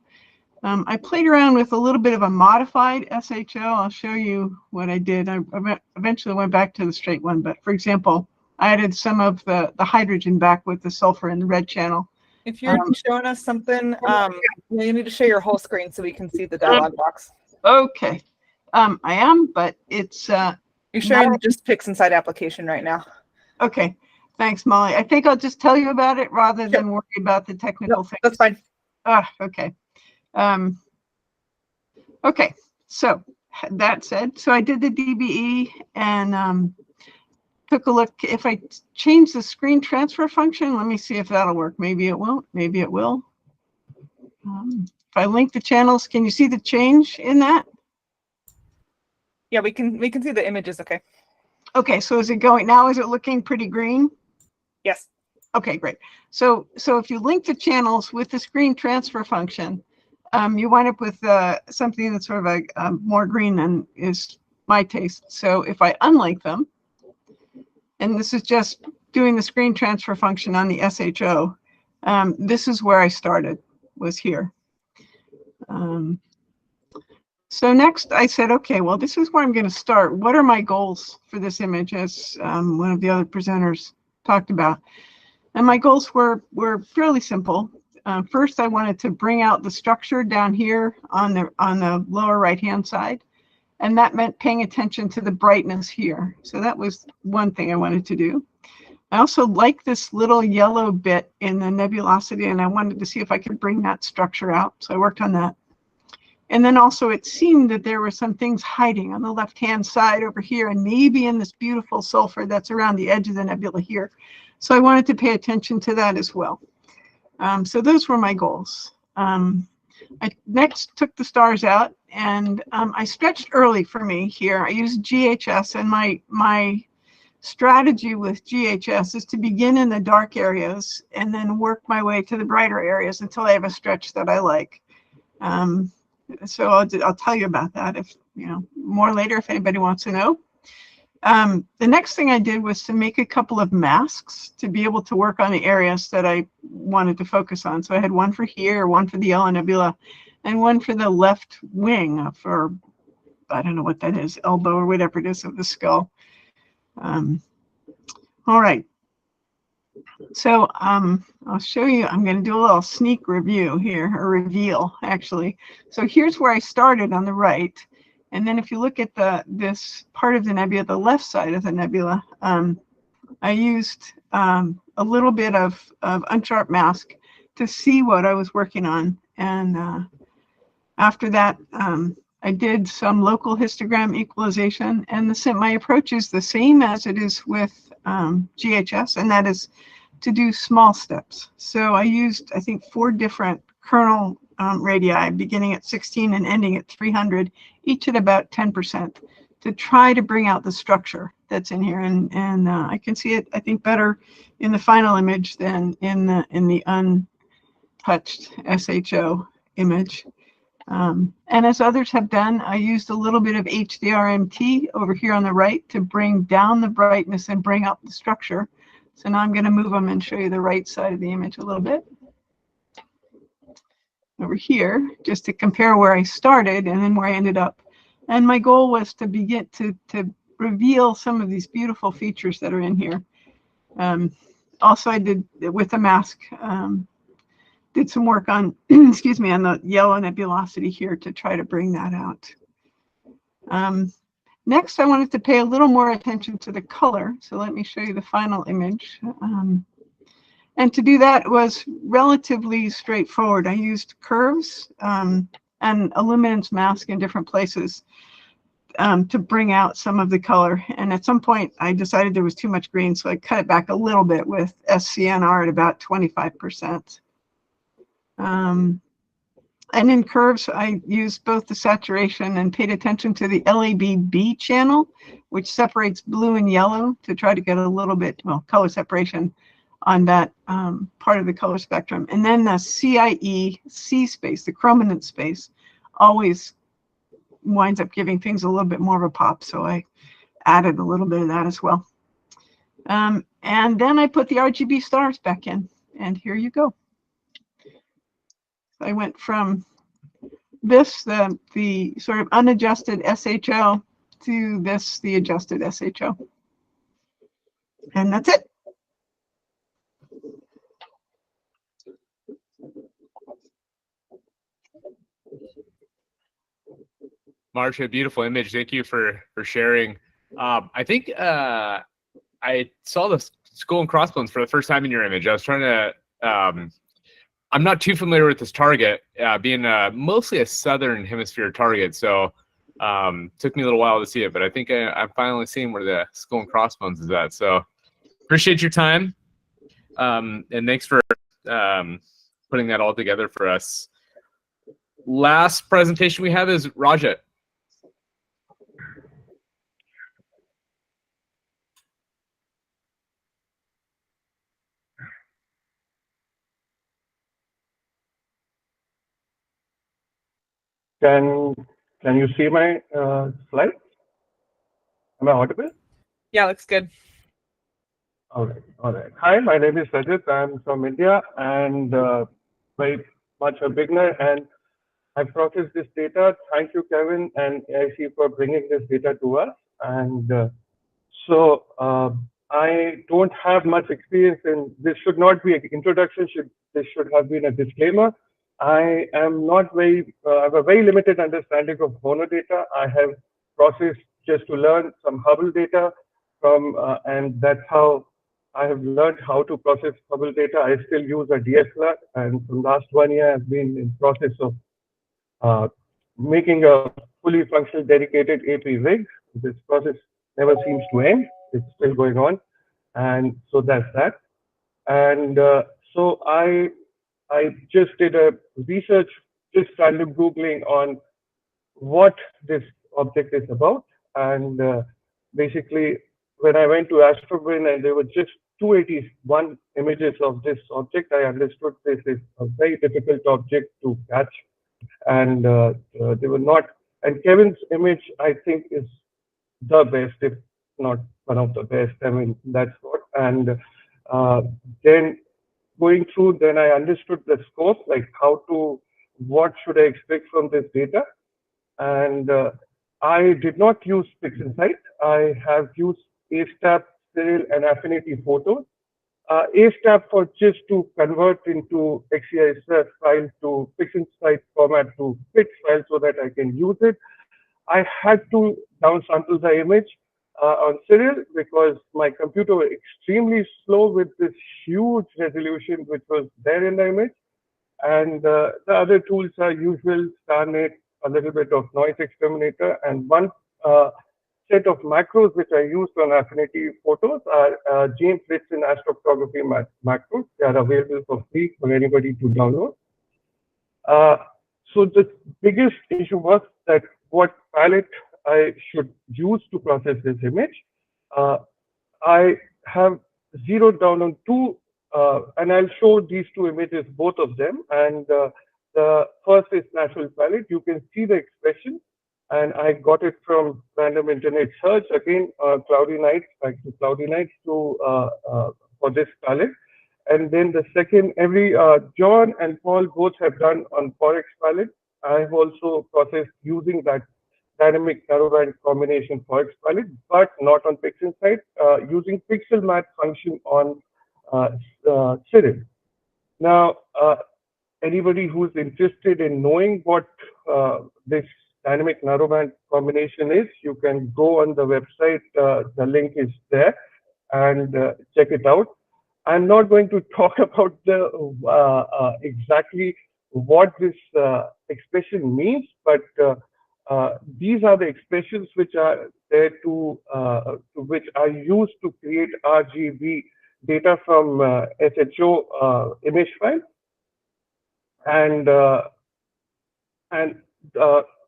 I played around with a little bit of a modified SHO. I'll show you what I did. I eventually went back to the straight one, but for example, I added some of the hydrogen back with the sulfur in the red channel.
If you're showing us something, you need to share your whole screen so we can see the dialog box.
Okay, I am, but it's
you're sharing just PixInsight application right now.
Okay, thanks, Molly. I think I'll just tell you about it rather than worry about the technical things.
That's fine.
Okay. Okay, so that said, so I did the DBE and took a look. If I change the screen transfer function, let me see if that'll work. Maybe it won't, maybe it will. If I link the channels, can you see the change in that?
Yeah, we can see the images. Okay.
Okay, so is it going now? Is it looking pretty green?
Yes.
Okay, great. So if you link the channels with the screen transfer function, you wind up with something that's sort of a more green than is my taste. So if I unlink them, and this is just doing the screen transfer function on the SHO, this is where I started, was here. So next I said, okay, well, this is where I'm going to start. What are my goals for this image, as one of the other presenters talked about? And my goals were fairly simple. First, I wanted to bring out the structure down here on the lower right-hand side. And that meant paying attention to the brightness here. So that was one thing I wanted to do. I also like this little yellow bit in the nebulosity, and I wanted to see if I could bring that structure out. So I worked on that. And then also it seemed that there were some things hiding on the left-hand side over here, and maybe in this beautiful sulfur that's around the edge of the nebula here. So I wanted to pay attention to that as well. So those were my goals. I next took the stars out, and I stretched early for me here. I used GHS, and my strategy with GHS is to begin in the dark areas and then work my way to the brighter areas until I have a stretch that I like. So I'll tell you about that if more later if anybody wants to know. The next thing I did was to make a couple of masks to be able to work on the areas that I wanted to focus on. So I had one for here, one for the Yellow Nebula, and one for the left wing for, I don't know what that is, elbow or whatever it is of the skull. All right. So I'll show you, I'm going to do a little sneak review here, or reveal actually. So here's where I started on the right. And then if you look at this part of the nebula, the left side of the nebula, I used a little bit of unsharp mask to see what I was working on. And after that, I did some local histogram equalization, and my approach is the same as it is with GHS, and that is to do small steps. So I used, I think, 4 different kernel radii, beginning at 16 and ending at 300, each at about 10%, to try to bring out the structure that's in here. And I can see it, I think, better in the final image than in the untouched SHO image. And as others have done, I used a little bit of HDR over here on the right to bring down the brightness and bring up the structure. So now I'm going to move them and show you the right side of the image a little bit. Over here, just to compare where I started and then where I ended up. And my goal was to begin to reveal some of these beautiful features that are in here. Also, I did, with the mask, did some work on, excuse me, on the yellow nebulosity here to try to bring that out. Next, I wanted to pay a little more attention to the color. So let me show you the final image. And to do that was relatively straightforward. I used curves and a luminance mask in different places to bring out some of the color. And at some point, I decided there was too much green, so I cut it back a little bit with SCNR at about 25%. And in curves, I used both the saturation and paid attention to the LABB channel, which separates blue and yellow to try to get a little bit, well, color separation on that part of the color spectrum. And then the CIE C space, the chrominance space, always winds up giving things a little bit more of a pop. So I added a little bit of that as well. And then I put the RGB stars back in, and here you go. I went from this, the sort of unadjusted SHO, to this, the adjusted SHO. And that's it.
Marcia, beautiful image. Thank you for sharing. I think I saw the Skull and Crossbones for the first time in your image. I was trying to, I'm not too familiar with this target, being mostly a southern hemisphere target. So took me a little while to see it, but I think I'm finally seeing where the Skull and Crossbones is at. So appreciate your time. And thanks for putting that all together for us. Last presentation we have is Rajat.
Can you see my slide? Am I audible?
Yeah, looks good.
All right, all right. Hi, my name is Rajat. I'm from India and very much a beginner, and I processed this data. Thank you, Kevin and AIC, for bringing this data to us. And so I don't have much experience in this. Should not be an introduction. This should have been a disclaimer. I am not very, I have a very limited understanding of mono data. I have processed just to learn some Hubble data from, and that's how I have learned how to process Hubble data. I still use a DSLR, and from last 1 year, I've been in process of making a fully functional dedicated AP rig. This process never seems to end. It's still going on. And so that's that. And so I just did a research, just random Googling on what this object is about. And basically, when I went to Astrobin and there were just 281 images of this object, I understood this is a very difficult object to catch. And they were not, and Kevin's image, I think, is the best, if not one of the best. I mean, that's what. And then going through, then I understood the scope, like what should I expect from this data. And I did not use PixInsight. I have used ASTAP, Serial, and Affinity photos. ASTAP for just to convert into XEISF file to PixInsight format to PIX file so that I can use it. I had to downsample the image on Serial because my computer was extremely slow with this huge resolution which was there in the image. And the other tools are usual, StarNet, a little bit of noise exterminator, and one set of macros which I used on Affinity photos are James Ritson astrophotography macros. They are available for free for anybody to download. So the biggest issue was that what palette I should use to process this image. I have zeroed down on two, and I'll show these two images, both of them. And the first is natural palette. You can see the expression, and I got it from random internet search. Again, cloudy nights, back to cloudy nights, to for this palette. And then the second, John and Paul both have done on Forex palette. I have also processed using that dynamic narrowband combination Forex palette, but not on PixInsight, using pixel math function on Cyril. Now, anybody who's interested in knowing what this dynamic narrowband combination is, you can go on the website. The link is there, and check it out. I'm not going to talk about the exactly what this expression means, but these are the expressions which are there which are used to create RGB data from SHO image file, and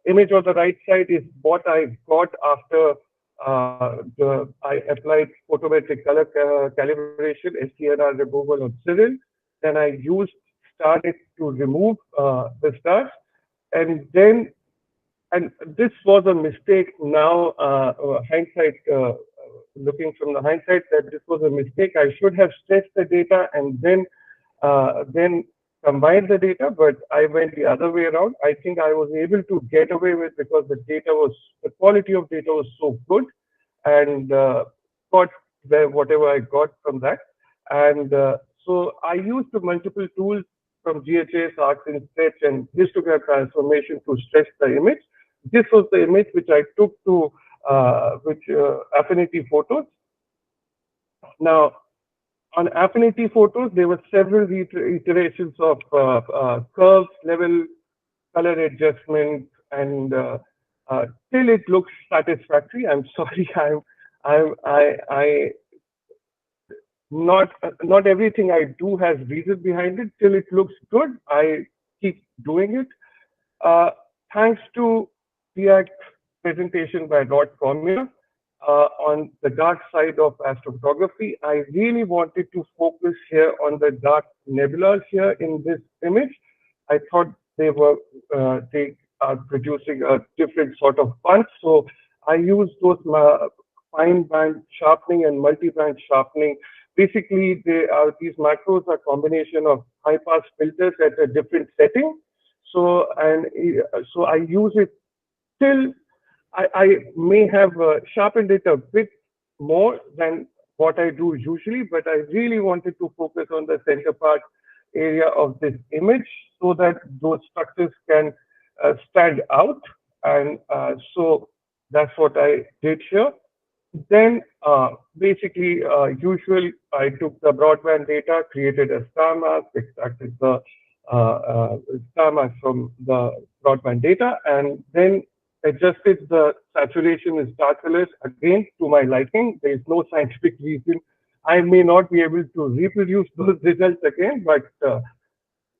image on the right side is what I got after I applied photometric color calibration, HDR removal on Cyril. Then I started to remove the stars, and this was a mistake. Now, hindsight, looking from the hindsight, that this was a mistake. I should have stretched the data and then combined the data, but I went the other way around. I think I was able to get away with because the quality of data was so good, and got whatever I got from that. And so I used the multiple tools from GHS, Arcs and Stretch, and histogram transformation to stretch the image. This was the image which I took to Affinity photos. Now, on Affinity photos, there were several iterations of curves, level, color adjustment, and till it looks satisfactory. I'm sorry, not everything I do has reason behind it. Till it looks good, I keep doing it. Thanks to TAIC presentation by Rod Cormier, on the dark side of astrophotography, I really wanted to focus here on the dark nebulas here in this image. I thought they are producing a different sort of punch, so I used those fine band sharpening and multi-band sharpening. Basically, these macros are a combination of high-pass filters at a different setting. So I use it till I may have sharpened it a bit more than what I do usually, but I really wanted to focus on the center part area of this image so that those structures can stand out. And so that's what I did here. Then basically, usually I took the broadband data, created a star mask, extracted the star mask from the broadband data, and then adjusted the saturation in star colors again to my liking. There is no scientific reason. I may not be able to reproduce those results again, but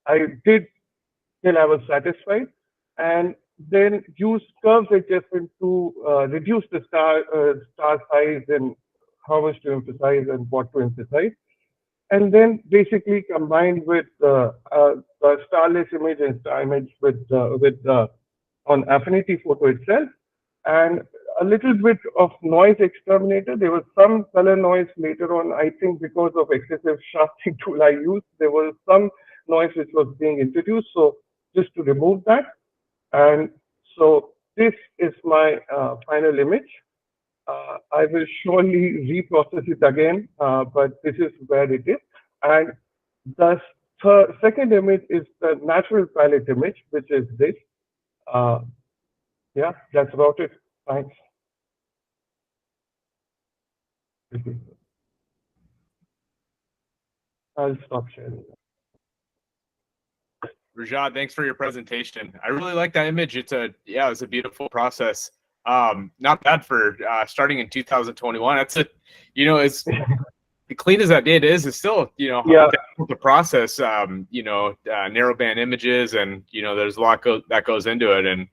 I did till I was satisfied. And then use curves adjustment to reduce the star size and how much to emphasize and what to emphasize. And then basically combined with the starless image and star image on Affinity photo itself, and a little bit of noise exterminator. There was some color noise later on, I think because of excessive sharpening tool I used, there was some noise which was being introduced. So just to remove that. And so this is my final image. I will surely reprocess it again, but this is where it is. And the second image is the natural palette image, which is this. Yeah, that's about it. Thanks. I'll stop sharing.
Rajad, thanks for your presentation. I really like that image. It's a beautiful process. Not bad for starting in 2021. It's clean as that data is. It's still the process. Narrowband images, and there's a lot that goes into it,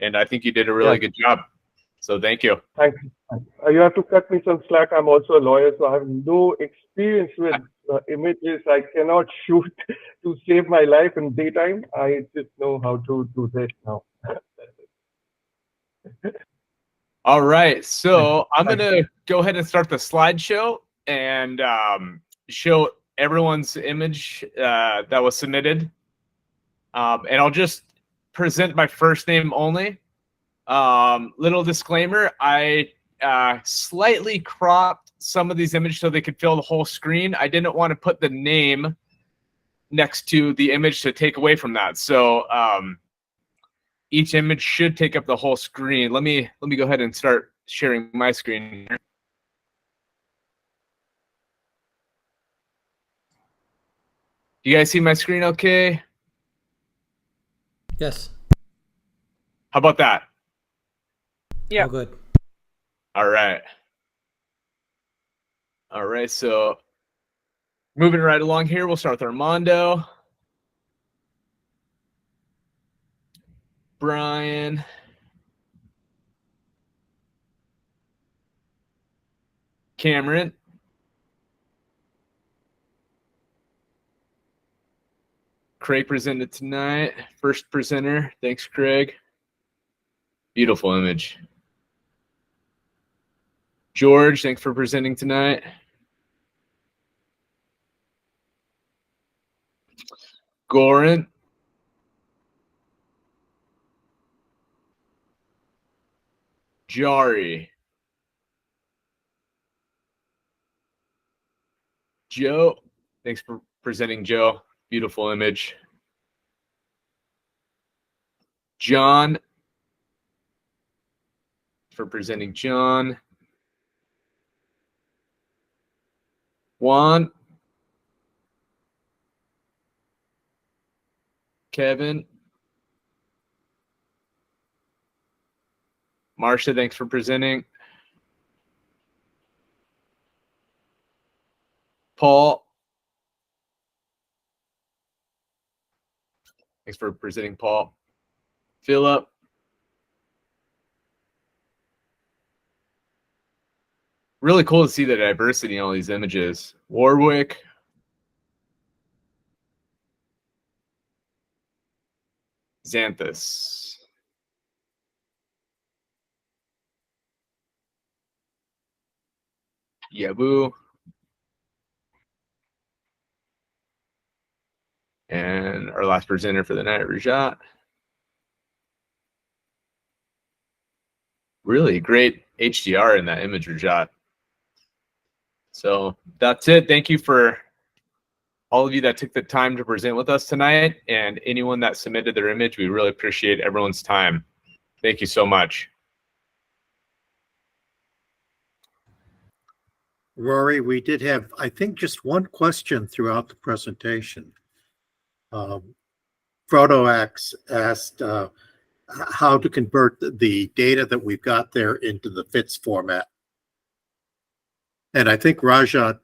and I think you did a really good job. So thank you.
Thank you. You have to cut me some slack. I'm also a lawyer, so I have no experience with images. I cannot shoot to save my life in daytime. I just know how to do this now.
All right, so I'm gonna go ahead and start the slideshow and show everyone's image that was submitted. And I'll just present my first name only. Little disclaimer, I slightly cropped some of these images so they could fill the whole screen. I didn't want to put the name next to the image to take away from that. So each image should take up the whole screen. Let me go ahead and start sharing my screen here. You guys see my screen okay?
Yes.
How about that?
Yeah.
Oh, good.
All right. All right, so moving right along here, we'll start with Armando. Brian. Cameron. Craig presented tonight. First presenter. Thanks, Craig. Beautiful image. George, thanks for presenting tonight. Goran. Jari. Joe. Thanks for presenting, Joe. Beautiful image. John. For presenting, John. Juan. Kevin. Marcia, thanks for presenting. Paul. Thanks for presenting, Paul. Philip. Really cool to see the diversity in all these images. Warwick. Xanthus. Yabu. And our last presenter for the night, Rajat. Really great HDR in that image, Rajat. So that's it. Thank you for all of you that took the time to present with us tonight, and anyone that submitted their image. We really appreciate everyone's time. Thank you so much.
Rory, we did have, I think, just one question throughout the presentation. Frodoax asked how to convert the data that we've got there into the FITS format. And I think Rajat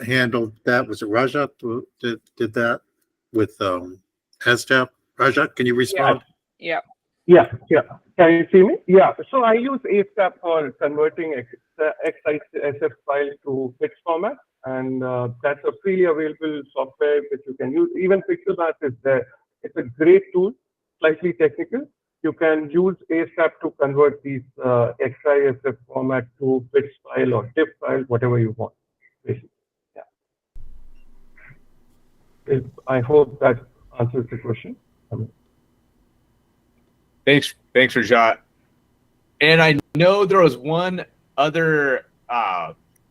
handled that. Was it Rajat who did that with STEP? Rajat, can you respond?
Yeah.
Yeah. Can you see me? Yeah. So I use ASCAP for converting XISF file to FITS format, and that's a freely available software which you can use. Even PixInsight is there. It's a great tool, slightly technical. You can use ASCAP to convert these XISF format to FITS file or TIFF file, whatever you want. Basically. Yeah. I hope that answers the question.
Thanks, Rajat. And I know there was one other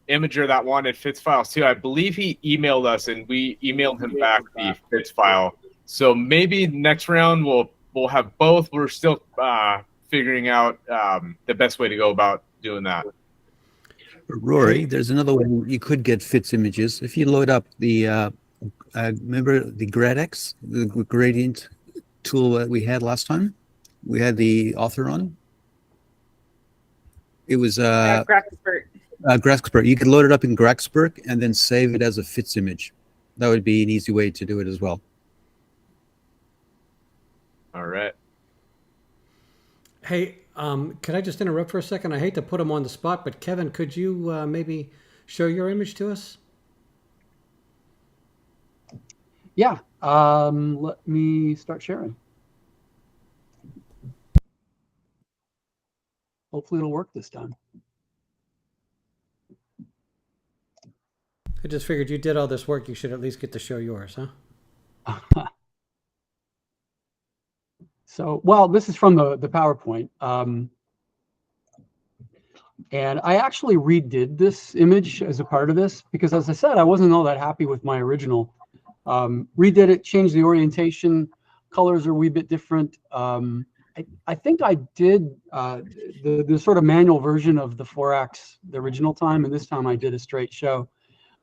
imager that wanted FITS files too. I believe he emailed us, and we emailed him back the FITS file. So maybe next round we'll have both. We're still figuring out the best way to go about doing that.
Rory, there's another way you could get FITS images. If you load up the remember the GradX, the gradient tool that we had last time. We had the author on. It was Graxpert. You could load it up in Graxpert and then save it as a FITS image. That would be an easy way to do it as well.
All right.
Hey, could I just interrupt for a second? I hate to put him on the spot, but Kevin, could you maybe show your image to us?
Yeah. Let me start sharing. Hopefully it'll work this time.
I just figured you did all this work. You should at least get to show yours, huh?
So, well, this is from the PowerPoint. And I actually redid this image as a part of this because, as I said, I wasn't all that happy with my original. Redid it, changed the orientation. Colors are a wee bit different. I think I did the sort of manual version of the 4x the original time, and this time I did a straight show.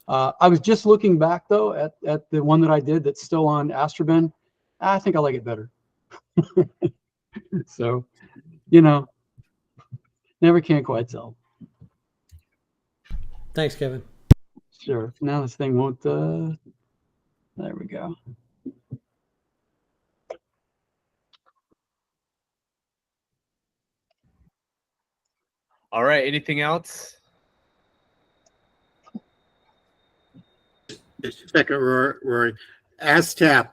I was just looking back, though, at the one that I did that's still on Astrobin. I think I like it better. So, you know, never can quite tell.
Thanks, Kevin.
Sure. Now this thing won't. There we go.
All right. Anything else?
Just a second, Rory. ASTAP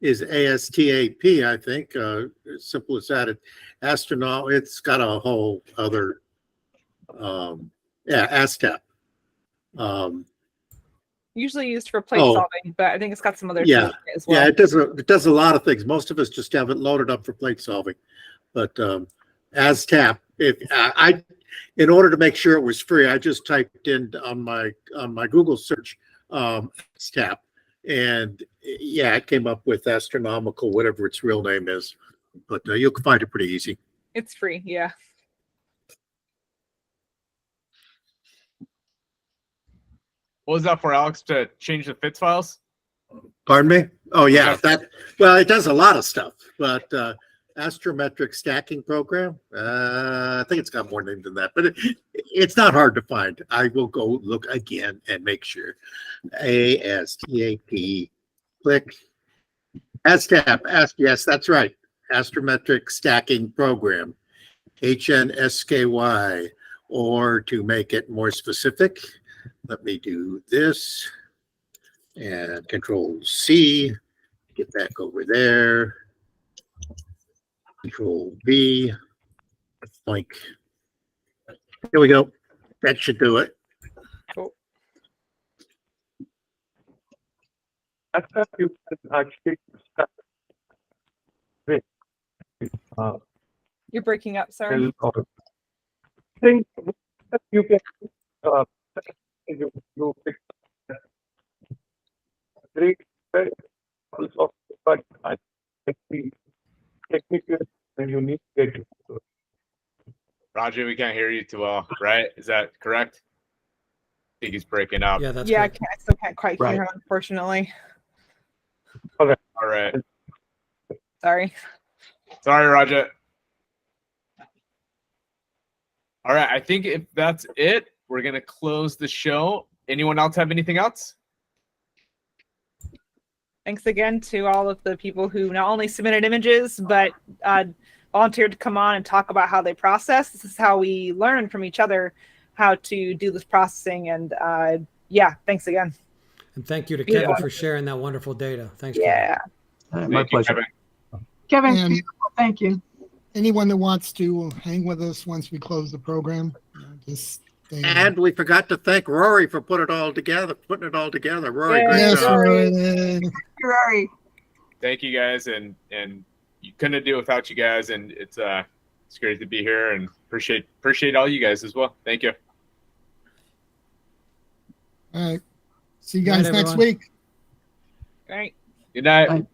is ASTAP, I think. As simple as that. Astronaut, it's got a whole other, ASTAP.
Usually used for plate
Oh.
solving, but I think it's got some other
Yeah,
tools as well.
yeah, it does a lot of things. Most of us just have it loaded up for plate solving, but ASTAP. If in order to make sure it was free, I just typed in on my Google search ASTAP, and yeah, it came up with astronomical, whatever its real name is. But you'll find it pretty easy.
It's free, yeah.
What was that for, Alex, to change the FITS files?
Pardon me? Oh yeah,
Okay.
well, it does a lot of stuff, but astrometric stacking program. I think it's got more names than that, but it's not hard to find. I will go look again and make sure. ASTAP. Click. ASTAP. Yes, that's right. Astrometric stacking program. HNSKY. Or to make it more specific, let me do this and Control C. Get back over there. Control V. Like, here we go. That should do it.
Cool.
ASTAP you can actually
You're breaking up, sorry.
think you can you pick great also, but I think technically you need to get it.
Roger, we can't hear you too well, right? Is that correct? I think he's breaking up.
Yeah, that's
Yeah,
correct.
I still can't quite
Right.
hear him, unfortunately.
All right.
Sorry.
Sorry, Roger. All right. I think if that's it, we're going to close the show. Anyone else have anything else?
Thanks again to all of the people who not only submitted images, but volunteered to come on and talk about how they process. This is how we learn from each other how to do this processing. And yeah, thanks again.
And thank you to
Yeah.
Kevin for sharing that wonderful data. Thanks,
Yeah.
Kevin.
My
Thank you,
pleasure.
Kevin.
Kevin,
And-
beautiful. Thank you.
Anyone that wants to hang with us once we close the program, just stay on.
And we forgot to thank Rory for putting it all together. Rory,
Yeah.
great
Yes,
job.
Rory.
Rory.
Thank you guys. And you couldn't do it without you guys. And it's great to be here and appreciate all you guys as well. Thank you.
All right. See you
Good night,
guys next
everyone.
week.
All right.
Good night.
Bye.